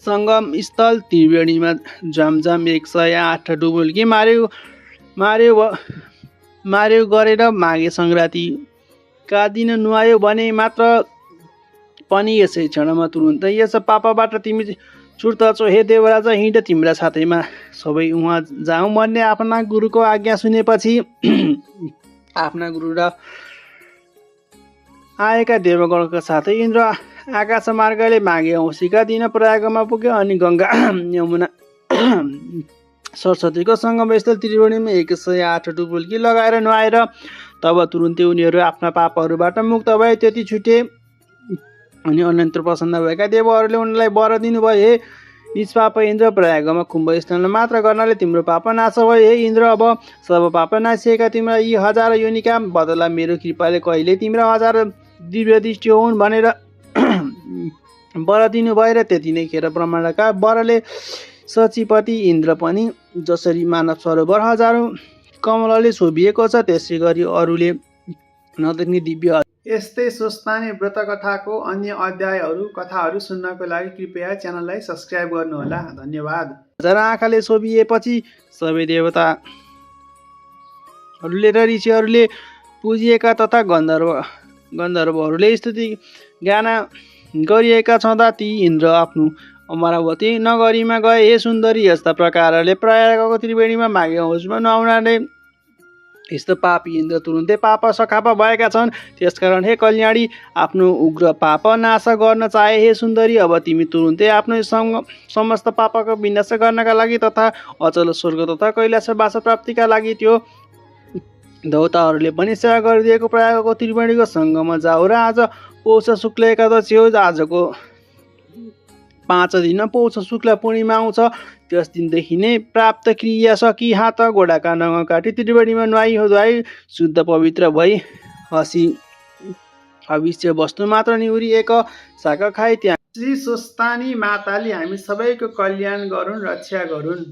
S1: सङ्गम स्थल त्रिवेणीमा जाम 108 डुबुल्की मार्यो गरेर माघे सङ्क्रान्तिका दिन नुहायो भने मात्र पनि यसै क्षणमा तुरुन्तै यस पापबाट तिमी छुट्दछौ। हे देवराज, हिँड, तिम्रा साथैमा सबै उहाँ जाउँ भन्ने आफ्ना गुरुको आज्ञा सुनेपछि आफ्ना गुरु र आएका देवगणका साथै इन्द्र आकाश मार्गले माघे औँसीका दिन प्रयागमा पुग्यो अनि गङ्गा यमुना सरस्वतीको सङ्गमस्थल त्रिवेणीमा 108 डुबुल्की लगाएर नुहाएर तब तुरुन्तै उनीहरू आफ्ना पापहरूबाट मुक्त भए। त्यति छुटे अनि अनन्त प्रसन्न भएका देवहरूले उनलाई वर दिनुभयो, हे निष्पाप इन्द्र, प्रयागमा कुम्भ स्नान मात्र गर्नाले तिम्रो पाप नाश भयो। हे इन्द्र, अब सब पाप नाशिएका तिम्रा यी 1000 योनिका बदला मेरो कृपाले कहिले तिम्रा 1000 दिव्य दृष्टि हुन् भनेर वर दिनुभयो। र त्यति नै खेर ब्रह्माण्डका वरले सचिपति इन्द्र पनि जसरी मानव सरोवर 1000 कमलले शोभिएको छ त्यसै गरी अरूले नदेख्ने दिव्य। यस्तै स्वस्तानी व्रत कथाको अन्य कथाहरू सुन्नको लागि कृपया च्यानललाई सब्स्क्राइब गर्नुहोला। धन्यवाद। 1000 आँखाले शोभिएपछि सबै देवताहरूले र ऋषिहरूले पुजिएका तथा गन्धर्वहरूले स्तुति गाना गरिएका छँदा ती इन्द्र आफ्नो अमरावती नगरीमा गए। हे सुन्दरी, यस्ता प्रकारले प्रयागको त्रिवेणीमा माघे औँसीमा नुहाउनाले यस्तो पापी इन्द्र तुरुन्तै पाप सखाप भएका छन्। त्यसकारण हे कल्याणी आफ्नो उग्र पाप नाश गर्न चाहे हे सुन्दरी अब तिमी तुरुन्तै आफ्नो समस्त पापको विनाश गर्नका लागि तथा अचल स्वर्ग तथा कैलाश वास प्राप्तिका लागि त्यो देवताहरूले पनि सेवा गरिदिएको प्रयागको त्रिवेणीको सङ्गममा जाऊ र आज पौष शुक्ल एकादशी हो। आजको 5 दिन पौष शुक्ल पूर्णिमा आउँछ। त्यस दिनदेखि नै प्राप्त क्रिया सकि हात गोडाका नङ काटी त्रिवेणीमा नुहाई धुवाई शुद्ध पवित्र भई हसी अविश्य वस्तु मात्र निहुरी एक शाखा खाए त्यहाँ श्री स्वस्तानी माताले हामी सबैको कल्याण गरून् रक्षा गरून्।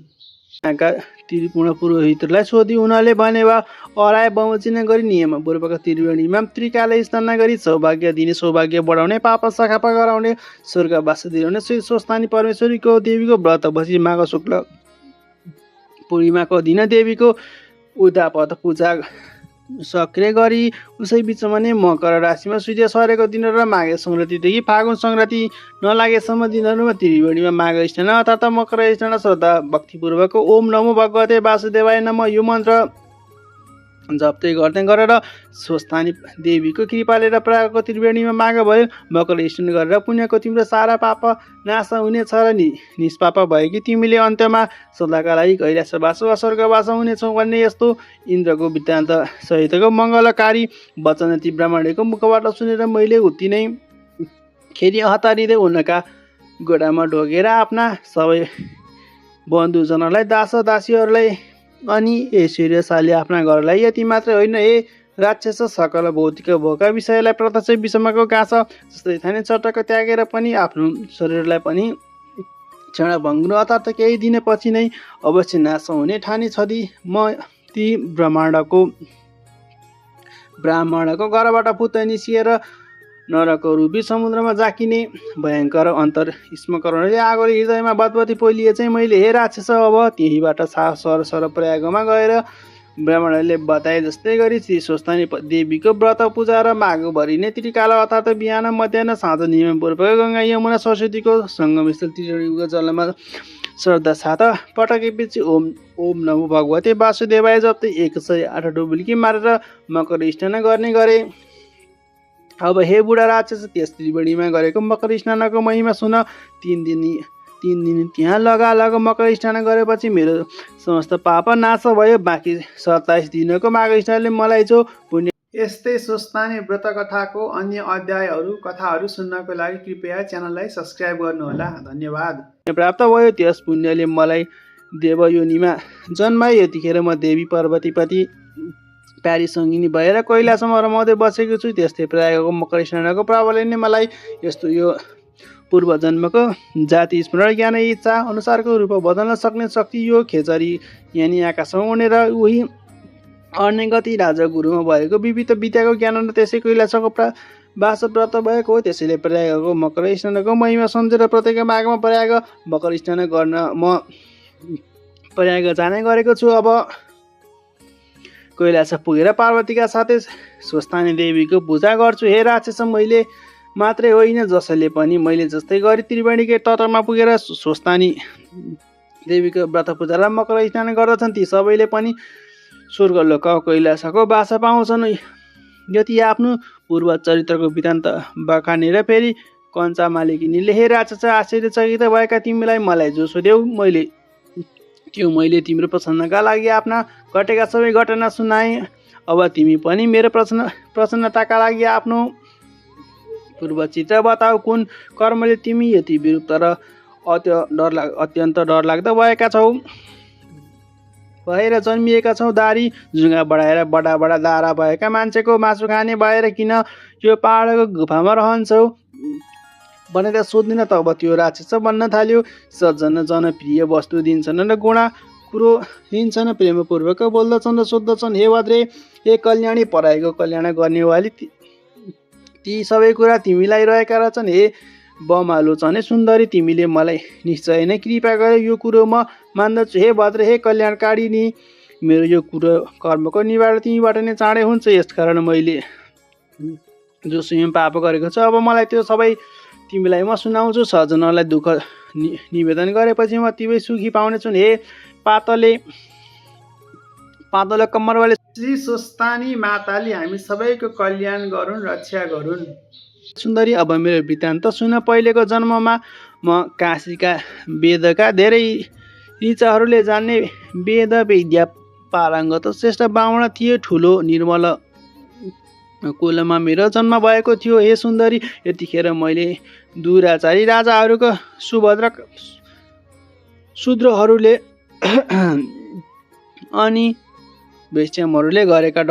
S1: त्यहाँका त्रिपुर्ण पुरोहितहरूलाई सोधी उनीहरूले भने वा अराय बमोजिम गरी नियमपूर्वक त्रिवेणीमा त्रिकाल स्नान गरी सौभाग्य दिने सौभाग्य बढाउने पाप सखाप गराउने स्वर्गवास दिलाउने श्री स्वस्तानी परमेश्वरीको देवीको व्रत बसी माघ शुक्ल पूर्णिमाको दिन देवीको उदापत पूजा सक्रिय गरी उसै बिचमा नै मकर राशिमा सूर्य सरेको दिन र माघे सङ्क्रान्तिदेखि फागुन सङ्क्रान्ति नलागेसम्म दिनहरूमा त्रिवेणीमा माघ स्नान अर्थात् मकर स्नान श्रद्धा भक्तिपूर्वक ओम नमो भगवते वासुदेवाय नमः यो मन्त्र जप्दै गर्दै गरेर स्वस्तानी देवीको कृपाले र प्रागको त्रिवेणीमा माघ भयो। मकर स्नान गरेर पुण्यको तिम्रो सारा पाप नाश हुनेछ र निष्पाप भयो कि तिमीले अन्त्यमा सदाका लागि कैलाशवास वा स्वर्गवास हुनेछौ भन्ने यस्तो इन्द्रको वृत्तान्त सहितको मङ्गलकारी वचन ती ब्राह्मणको मुखबाट सुनेर मैले उति नै खेरि हतारिँदै उनका गोडामा ढोगेर आफ्ना सबै बन्धुजनलाई दास दासीहरूलाई अनि ऐश्वर्यशाली आफ्ना घरलाई यति मात्रै होइन हे राक्षस सकल भौतिक भोका विषयलाई प्रत्यक्ष विषमको गाँस जस्तै थाने चटक त्यागेर पनि आफ्नो शरीरलाई पनि क्षण भङ्गुनु अर्थात् केही दिनपछि नै अवश्य नाश हुने ठानी छदी म ती ब्राह्मणको घरबाट पुत निस्किएर नरको रूपी समुद्रमा जाकिने भयङ्कर अन्तर स्मकरणले आगोले हृदयमा बदबती पोलिए चाहिँ मैले हे राक्षस अब त्यहीबाट सर प्रयागमा गएर ब्राह्मणहरूले बताए जस्तै गरी श्री स्वस्तानी देवीको व्रत पूजा र माघभरि नै त्रिकाल अर्थात् बिहान मध्याह साँझ नियमपूर्वक गङ्गा यमुना सरस्वतीको सङ्गमस्थल त्रिवेणीको जलमा श्रद्धा साथ पटकेपछि ओम नमो भगवते वासुदेवाय जप्दै 108 डुबुल्की मारेर मकर स्नान गर्ने गरे। अब हे बुढा राक्षस त्यस त्रिवेणीमा गरेको मकर स्नानको महिमा सुन। 3 दिन त्यहाँ लग मकर स्नान गरेपछि मेरो समस्त पाप नाश भयो। बाँकी 27 दिनको माघ स्नानले मलाई जो पुण्य। यस्तै स्वस्तानी व्रत कथाको अन्य अध्यायहरू कथाहरू सुन्नको लागि कृपया च्यानललाई सब्स्क्राइब गर्नुहोला। धन्यवाद। प्राप्त भयो त्यस पुण्यले मलाई देवयोनिमा जन्मायो। यतिखेर म देवी पार्वतीपति प्यारी सङ्गिनी भएर कैलाशमा रमाउँदै बसेको छु। त्यस्तै प्रायको मकर स्नानको प्रभावले नै मलाई यस्तो यो पूर्व जन्मको जाति स्मरण ज्ञान इच्छा अनुसारको रूप बदल्न सक्ने शक्ति यो खेचरी यानि आकाशमा उडेर उही अन्य गति राजा गुरुमा भएको विविध विद्याको ज्ञान र त्यसै कैलाशको वास व्रत भएको हो। त्यसैले प्रयागको मकर स्नानको महिमा सम्झेर प्रत्येक माघमा प्रयाग मकर स्नान गर्न म प्रयाग जाने गरेको छु। अब कैलाश पुगेर पार्वतीका साथै स्वस्तानी देवीको पूजा गर्छु। हे राक्षस मैले मात्रै होइन जसले पनि मैले जस्तै गरी त्रिवेणीकै तटमा पुगेर स्वस्तानी देवीको व्रत पूजा र मकर स्नान गर्दछन् ती सबैले पनि स्वर्गलोक कैलाशको वास पाउँछन्। यति आफ्नो पूर्व चरित्रको वृत्तान्त बखानेर फेरि कञ्चा मालिकिनीले हे राक्षस आश्चर्यचकित भएका तिमीलाई मलाई जो सोध्यौ मैले तिम्रो प्रसन्नका लागि आफ्ना घटेका सबै घटना सुनाएँ। अब तिमी पनि मेरो प्रसन्नताका लागि आफ्नो पूर्व चित्र बताऊ। कुन कर्मले तिमी यति विरुद्ध र अत्यन्त डरलाग्दो भएर जन्मिएका छौ। दारी जुङ्गा बढाएर बडा दारा भएका मान्छेको मासु खाने भएर किन यो पहाडको गुफामा रहन्छौ भनेर सोध्दिन। तब त्यो राक्षस भन्न थाल्यो सज्जन जनप्रिय वस्तु दिन्छन् र गुणा कुरो लिन्छन् प्रेमपूर्वक बोल्दछन् र सोध्दछन् हे भद्रे हे कल्याणी पराईको कल्याण गर्नेवाली ती सबै कुरा तिमीलाई रहेका रहेछन्। हे बमालोचने सुन्दरी तिमीले मलाई निश्चय नै कृपा गरे यो कुरो म मान्दछु। हे भद्रे हे कल्याणकारिणी मेरो यो कुरो कर्मको निवारण तिमीबाट नै चाँडै हुन्छ। यसकारण मैले जो स्वयं पाप गरेको छु अब मलाई त्यो सबै तिमीलाई म सुनाउँछु। सज्जनलाई दुःख निवेदन गरेपछि म तिमी सुखी पाउनेछु। हे पातलो कम्मरवाले श्री स्वस्तानी माताले हामी सबैको कल्याण गरून्, रक्षा गरून्। सुन्दरी, अब मेरो वृत्तान्त सुन। पहिलेको जन्ममा म काशीका वेदका धेरै ऋचाहरूले जान्ने वेद विद्या पारङ्गत श्रेष्ठ ब्राह्मण थिए। ठुलो निर्मल कुलमा मेरो जन्म भएको थियो। हे सुन्दरी, यतिखेर मैले दुराचारी राजाहरूको सुभद्र शूद्रहरूले अनि वैष्णवहरूले गरेका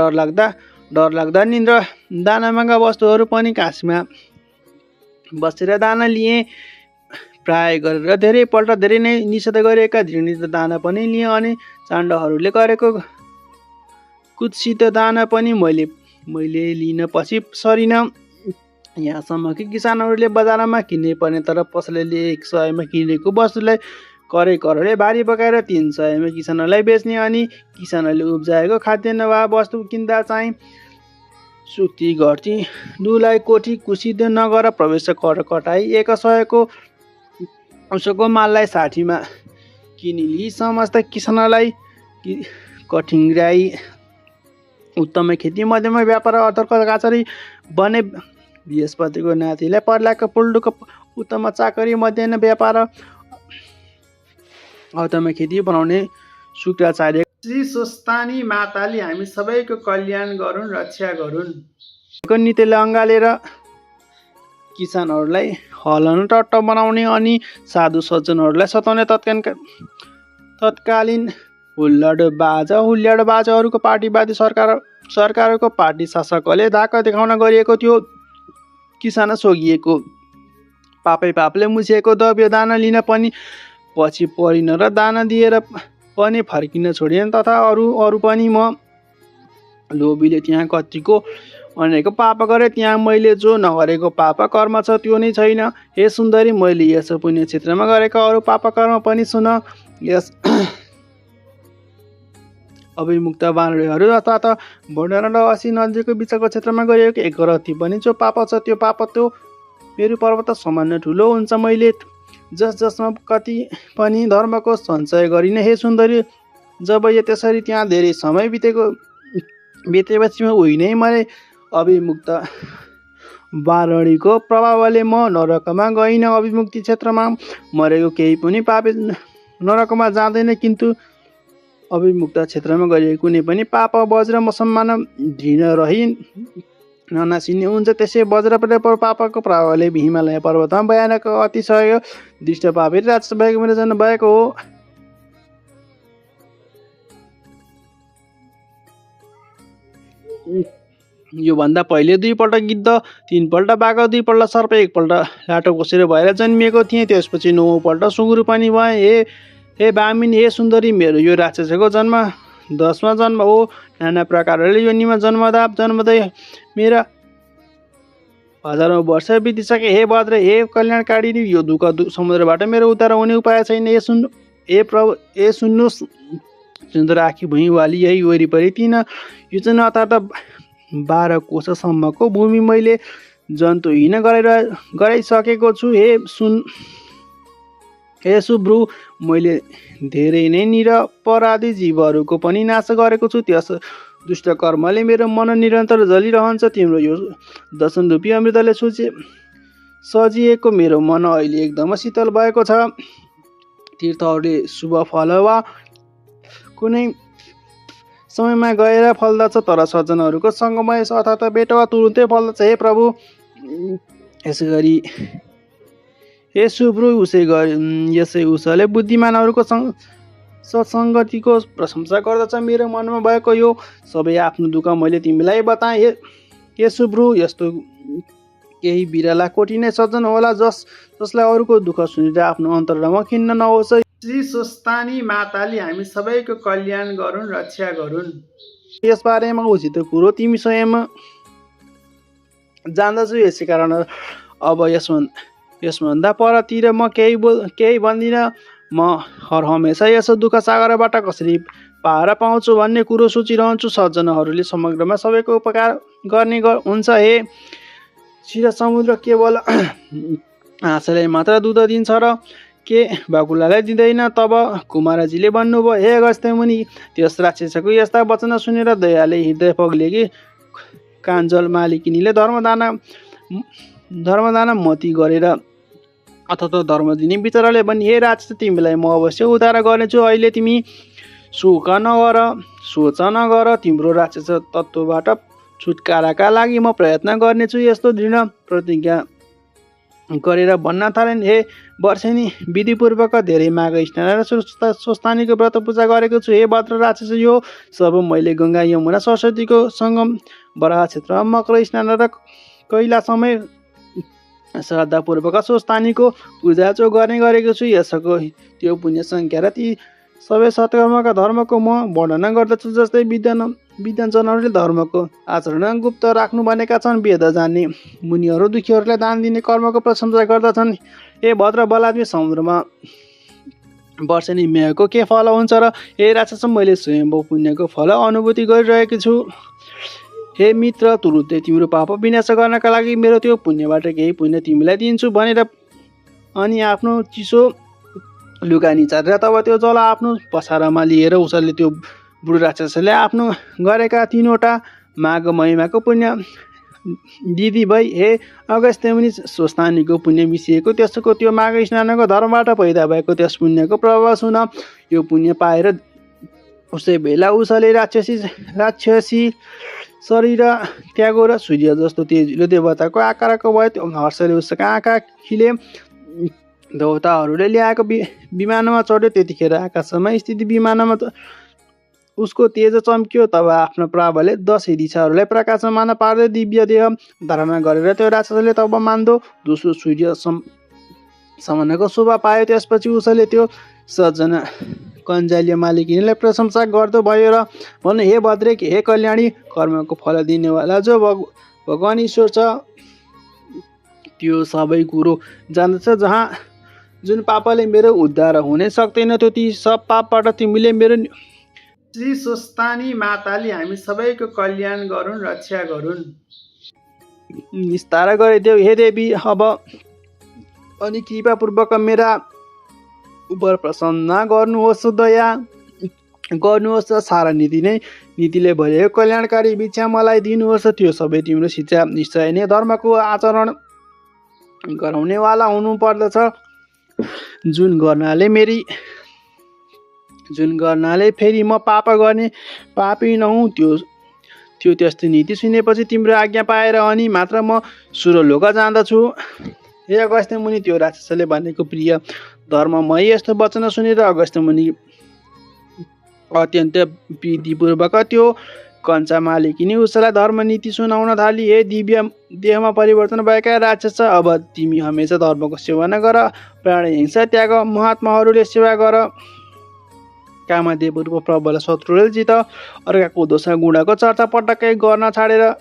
S1: डरलाग्दा निन्द्रा दानामाका वस्तुहरू पनि काशीमा बसेर दाना लिए। प्राय गरेर धेरैपल्ट धेरै नै निषेध गरेका घृणित दाना पनि लिए अनि चाण्डहरूले गरेको कुत्सित दाना पनि मैले लिन पछि सरिन। यहाँसम्म कि किसानहरूले बजारमा किन्नै पर्ने तर पसलेले 100 मा किनेको वस्तुलाई करेले भारी पकाएर 300 मा किसानहरूलाई बेच्ने अनि किसानहरूले उब्जाएको खाद्यान्न वा वस्तु किन्दा चाहिँ सुक्ति घट्ती दुलाई कोठी कुसित नगर प्रवेश कर कटाई 100 को उसको माललाई 60 मा किनिली। समस्त किसानलाई कठिङ्ग्राई उत्तम खेती मध्यम व्यापार अर्थको गाचरी बने। बृहस्पतिको नातिलाई पर्लाको पुल्डुको उत्तम चाकरी मध्यम व्यापार उत्तम खेती बनाउने शुक्राचार्य। श्री स्वस्तानी माताले हामी सबैको कल्याण गरून्, रक्षा गरून्। नीतिले अँगालेर किसानहरूलाई हलन टट्ट बनाउने अनि साधु सज्जनहरूलाई सताउने तत्कालीन हुल्याड बाजाहरूको पार्टीवादी सरकारको पार्टी शासकले धाक देखाउन गरिएको थियो। किसान सोगिएको पापले मुछिएको दब्यो दाना लिन पनि पछि परिन र दाना दिएर पनि फर्किन छोडिएन। तथा अरू पनि म लोभीले त्यहाँ कतिको अनेको पाप गरे, त्यहाँ मैले जो नगरेको पाप कर्म छ त्यो नै छैन। हे सुन्दरी, मैले यस पुण्य क्षेत्रमा गरेका अरू पाप कर्म पनि सुन। यस अभिमुक्त बानरहरू अर्थात् भण्डार र असी नदीको बिचको क्षेत्रमा गरिएको एक रति पनि जो पाप छ त्यो पाप त्यो मेरो पर्वत सामान्य ठुलो हुन्छ। मैले जसमा कति पनि धर्मको सञ्चय गरिन। हे सुन्दरी, जब त्यसरी त्यहाँ धेरै समय बितेपछि उही नै मैले अभिमुक्त वारणीको प्रभावले म नरकमा गइन। अभिमुक्ति क्षेत्रमा मरेको केही पनि पापी नरकमा जाँदैन, किन्तु अभिमुक्त क्षेत्रमा गरिएको कुनै पनि पाप वज्र सम्मान ढिन रही ननासिने हुन्छ। त्यसै वज्र पापको प्रभावले हिमालय पर्वतमा भयानक अतिशय दृष्ट पापी राक्षस भएको मेरो जन्म भएको हो। यो भन्दा पहिले 2 पल्ट गिद्ध, 3 पल्ट बाघ, 2 पल्ट सर्प, 1 पल्ट लाटो कोसेर भएर जन्मिएको थिएँ। त्यसपछि 9 पल्ट सुँगुर पनि भए। हे बामिन, हे सुन्दरी, मेरो यो राक्षसको जन्म 10मा जन्म हो। नाना प्रकारले योनिमा जन्मदै मेरा हजारौँ वर्ष बितिसके। हे भद्र, हे कल्याणकारी, यो दुःख समुद्रबाट मेरो उद्धार हुने उपाय छैन। हे प्रभु, सुन्नुहोस्। सुन्दर आँखी भुइँवाली यही वरिपरि 3 योजना अर्थात् 12 कोशसम्मको भूमि मैले जन्तुहीन गराइसकेको छु। हे सुब्रु, मैले धेरै नै निरपराधी जीवहरूको पनि नाश गरेको छु। त्यस दुष्ट कर्मले मेरो मन निरन्तर जलिरहन्छ। तिम्रो यो दशनरूपी अमृतले सजिएको मेरो मन अहिले एकदम शीतल भएको छ। तीर्थहरूले शुभ फल वा कुनै समयमा गएर फल्दछ, तर सज्जनहरूको सङ्गमय अर्थात् बेटा वा तुरुन्तै फल्दछ। हे प्रभु, यसै गरी हे सुब्रु, उसले बुद्धिमानहरूको सत्सङ्गतिको प्रशंसा गर्दछ। मेरो मनमा भएको यो सबै आफ्नो दुःख मैले तिमीलाई बताएँ। हे सुब्रु, यस्तो केही बिरला कोटी नै सज्जन होला जसलाई अरूको दुःख सुनेर आफ्नो अन्तरमा खिन्न नहोस्। श्री स्वस्तानी माताले हामी सबैको कल्याण गरून्, रक्षा गरून्। यसबारेमा उचित कुरो तिमी स्वयं जान्दछु। यसै कारण अब यसभन्दा परतिर म केही भन्दिनँ। म हर हमेसा यस दुःख सागरबाट कसरी पार पाउँछु भन्ने कुरो सोचिरहन्छु। सज्जनहरूले समग्रमा सबैको उपकार गर्ने हुन्छ। हे क्षीर समुद्र केवल हाँसलाई मात्र दुध दिन्छ र के बाकुलालाई दिँदैन। तब कुमारजीले भन्नुभयो, हे अगस्त्य मुनि, त्यस राक्षसको यस्ता वचन सुनेर दयाले हृदय पग्लेकी काञ्जल मालिकिनीले धर्मदान मती गरेर अथवा धर्म दिने विचारले भने, हे राक्षस, तिमीलाई म अवश्य उद्धार गर्नेछु। अहिले तिमी सोच नगर। तिम्रो राक्षस तत्त्वबाट छुटकाराका लागि म प्रयत्न गर्नेछु। यस्तो दृढ प्रतिज्ञा गरेर भन्न थालेन्, हे वर्षेनी, विधिपूर्वक धेरै माघ स्नान र स्वस्थानीको व्रत पूजा गरेको छु। हे भद्र राक्षस, यो सब मैले गङ्गा, यमुना, सरस्वतीको सङ्गम बराह क्षेत्रमा मकर स्नान र कैला समय श्रद्धापूर्वक स्वस्थानीको पूजा गर्ने गरेको छु। यसको त्यो पुण्य सङ्ख्या र ती सबै सत्कर्मका धर्मको म वर्णन गर्दछु। जस्तै विद्वानजनहरूले धर्मको आचरण गुप्त राख्नु भनेका छन्। वेद जान्ने मुनिहरू दुखीहरूलाई दान दिने कर्मको प्रशंसा गर्दछन्। हे भद्र बलात्मी, समुद्रमा वर्षेनी मेघको के फल हुन्छ र हे राक्षस, मैले स्वयम्भू पुण्यको फल अनुभूति गरिरहेको छु। हे मित्र, तुरुन्तै तिम्रो पाप विनाश गर्नका लागि मेरो त्यो पुण्यबाट केही पुण्य तिमीलाई दिन्छु भनेर अनि आफ्नो चिसो लुगा निचारेर तब त्यो जल आफ्नो पछारामा लिएर उसले त्यो बुढो राक्षसले आफ्नो गरेका 3वटा माघ महिमाको पुण्य दिदी भई, हे अगस्त्य मुनि, स्वस्थानीको पुण्य मिसिएको त्यसको त्यो माघ स्नानको धर्मबाट पैदा भएको त्यस पुण्यको प्रभाव सुन। यो पुण्य पाएर उसै बेला उसले राक्षसी शरीर त्यागो र सूर्य जस्तो तेजिलो देवताको आकारको भयो। त्यो हर्षले उसका आँखा खिले। देवताहरूले ल्याएको विमानमा चढ्यो। त्यतिखेर आकाशमा स्थित विमानमा उसको तेज चम्क्यो। तब आफ्नो प्रभावले 10 दिशाहरूलाई प्रकाशमान पार्दै दिव्य देह धारणा गरेर त्यो राक्षसले तब मान्दो दोस्रो सूर्य समानको शोभा पायो। त्यसपछि उसले त्यो सज्जन कञ्जालीय मालिकिनीलाई प्रशंसा गर्दो भयो र भन्नु, हे भद्रे, हे कल्याणी, कर्मको फल दिनेवाला जो भगवान ईश्वर छ, त्यो सबै कुरो जान्दछ। जुन पापले मेरो उद्धार हुने सक्दैन, त्यो ती सब पापबाट तिमीले मेरो श्री स्वस्थानी माताले हामी सबैको कल्याण गरून्, रक्षा गरून्, निस्तार गरिदेऊ। हे देवी, अब अनि कृपापूर्वक मेरा उप प्रसन्न गर्नुहोस्, दया गर्नुहोस्। सारा नीतिले भरिएको कल्याणकारी भिक्षा मलाई दिनुहोस्। त्यो सबै तिम्रो शिक्षा निश्चय नै धर्मको आचरण गराउनेवाला हुनुपर्दछ। जुन गर्नाले फेरि म पाप गर्ने पापी नहुँ। त्यो त्यस्तो नीति सुनेपछि तिम्रो आज्ञा पाएर अनि मात्र म सुरलोक जाँदछु। हे अगस्त्य मुनि, त्यो राक्षसले भनेको प्रिय धर्ममय यस्तो वचन सुनेर अगस्त्य मुनि अत्यन्त विधिपूर्वक त्यो कञ्चा मालिकिनी उसलाई धर्मनीति सुनाउन थाली। हे दिव्य देहमा परिवर्तन भएका राक्षस, अब तिमी हमेसा धर्मको सेवा नगर, प्राण हिंसा त्याग, महात्माहरूले सेवा गर, कामदेव प्रबल शत्रुले जित, अर्काको दोष गुणाको चर्चा पटक्कै गर्न छाडेर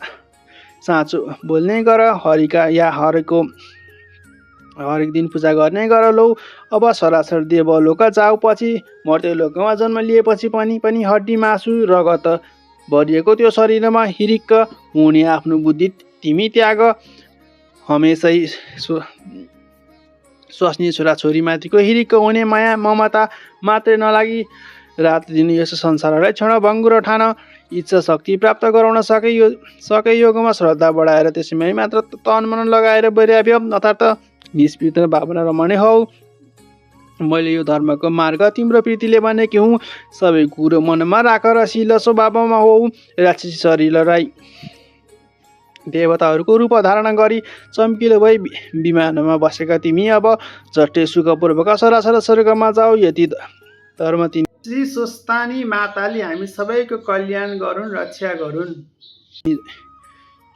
S1: साँचो बोल्ने गर, हरेक दिन पूजा गर्ने गर। लौ, अब सरासर देवलोक जाऊ। पछि मर्त्यलोकमा जन्म लिएपछि पनि हड्डी मासु रगत भरिएको त्यो शरीरमा हिरिक्क हुने आफ्नो बुद्धि तिमी त्याग। हमेसै स्वास्नी छोराछोरीमाथिको हिरिक्क हुने माया ममता मात्रै नलागी रात दिन यस संसारलाई क्षणभङ्गुर ठान। इच्छा शक्ति प्राप्त गराउन सके योगमा श्रद्धा बढाएर त्यसमै मात्र तन मन लगाएर वैराग्य अर्थात् निष्पृत भावना रमणे हौ। मैले यो धर्मको मार्ग तिम्रो प्रीतिले भनेकी हुँ। सबै कुरो मनमा राख र शील स्वभावमा हौ। राक्षसी शरीरलाई देवताहरूको रूप धारण गरी चम्किलो भई विमानमा बसेका तिमी अब झट्टै सुखपूर्वक सरासर स्वर्गमा जाऊ। यति धर्म तिमी श्री स्वस्थानी माताले हामी सबैको कल्याण गरून्, रक्षा गरून्।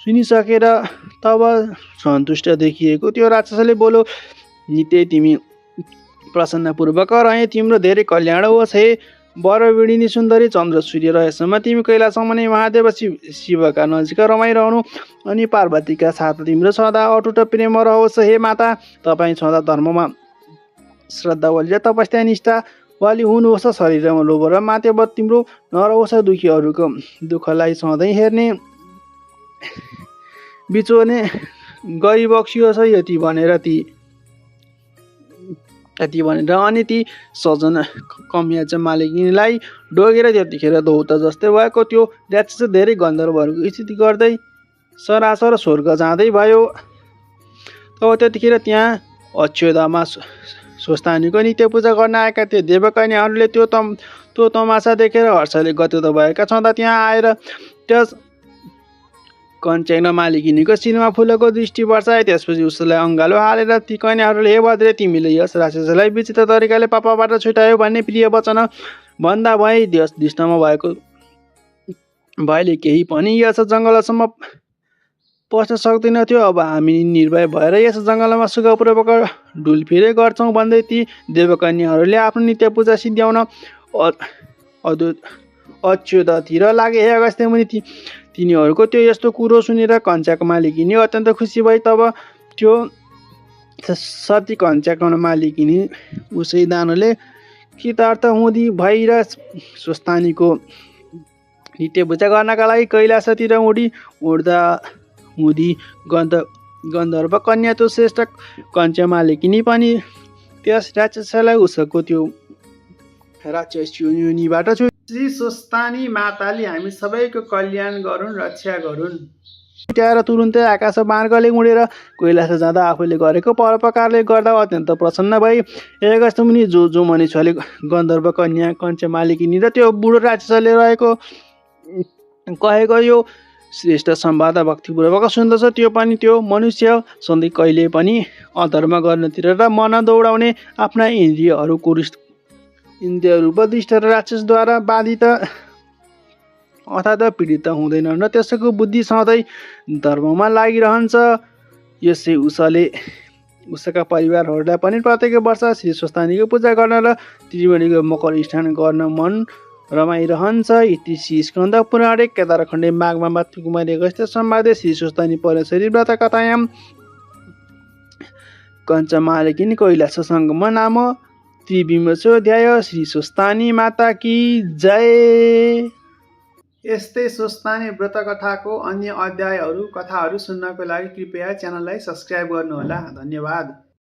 S1: सुनिसकेर तब सन्तुष्ट देखिएको त्यो राक्षसले बोलो, नित्य तिमी प्रसन्नपूर्वक रहे, तिम्रो धेरै कल्याण होस्। हे वरविडिनी सुन्दरी, चन्द्र सूर्य रहेसम्म तिमी कैलाशमा नै महादेव शिवका नजिक रमाइरहनु अनि पार्वतीका साथ तिम्रो सदा अटुट प्रेम रहोस्। हे माता, तपाईँ सदा धर्ममा श्रद्धावाली र तपस्या निष्ठा वाली हुनुहोस्। शरीरमा लोभ र मातेवत तिम्रो नरहोस्। दुखीहरूको दुःखलाई सधैँ हेर्ने बिचोर्ने गरी बक्सियोस्। यति भनेर ती यति भनेर अनि ती सजना कमियाच मालिकिनीलाई डोगेर त्यतिखेर धौत जस्तै भएको त्यो राक्षस धेरै गन्धर्वहरूको स्थिति गर्दै सरासर स्वर्ग जाँदै भयो। तब त्यतिखेर त्यहाँ अक्षोदामा स्वस्थानीको नित्य पूजा गर्न आएका थिए देवकन्याहरूले त्यो तमासा देखेर हर्षले गतित भएका छँदा त्यहाँ आएर त्यस कञ्चन मालिकिनीको शिरमा फुलको दृष्टि वर्षाए। त्यसपछि उसलाई अङ्गालो हालेर ती कन्याहरूले हे भद्रे तिमीले यस राक्षसलाई विचित्र तरिकाले पापाबाट छुटायो भन्ने प्रिय वचन भन्दा भए त्यस दृष्टमा भएको भएले केही पनि यस जङ्गलसम्म पस्न सक्दैनथ्यो। अब हामी निर्भय भएर यस जङ्गलमा सुखपूर्वक डुलफिरे गर्छौँ भन्दै ती देवकन्याहरूले आफ्नो नित्य पूजा सिद्ध्याउन अच्युततिर लागे। हे अगस्त्य मुनि तिनीहरूको त्यो यस्तो कुरो सुनेर कञ्चाको मालिकिनी अत्यन्त खुसी भई तब त्यो सती कञ्चाको मालिकिनी उसै दानले कृतार्थ हुँदी भई र स्वस्थानीको नित्य पूजा गर्नका लागि कैलाशतिर उड्दा हुँदी गन्धर्व कन्या त्यो श्रेष्ठ कञ्चा मालिकिनी पनि त्यस राक्षसलाई उसको त्यो राक्षस योनिबाट श्री स्वस्थानी माताले हामी सबैको कल्याण गरून् रक्षा गरून्। उठ्याएर तुरुन्तै आकाश मार्गले उडेर कैलाश जाँदा आफूले गरेको परोपकारले गर्दा अत्यन्त प्रसन्न भई अगस्त्य मुनि जो मनिषले गन्धर्व कन्या कञ्चा मालिकिनी र त्यो बुढो राक्षसले कहेको यो श्रेष्ठ सम्वाद भक्तिपूर्वक सुन्दछ त्यो पनि त्यो मनुष्य सधैँ कहिले पनि अधर्म गर्नतिर र मन दौडाउने आफ्ना इन्द्रियहरू बदिष्ट र राक्षसद्वारा बाधित अर्थात् पीडित हुँदैन र त्यसको बुद्धि सधैँ धर्ममा लागिरहन्छ। यसै उसका परिवारहरूलाई पनि प्रत्येक वर्ष श्री स्वस्थानीको पूजा गर्न र त्रिवेणीको मकर स्नान गर्न मन रमाइरहन्छ। इति श्री स्कन्द पुराणे केदारखण्डे माघमा मातृकुमारी अगस्त्य संवादे श्री स्वस्थानी परमेश्वरी व्रत कथायां कञ्चमालिकिनी कैलाश सङ्गम नाम त्रिविंशोऽध्याय। श्री स्वस्थानी माता की जय। यस्तै स्वस्थानी व्रत कथाको अन्य अध्यायहरू कथाहरू सुन्नको लागि कृपया च्यानललाई सब्स्क्राइब गर्नुहोला। धन्यवाद।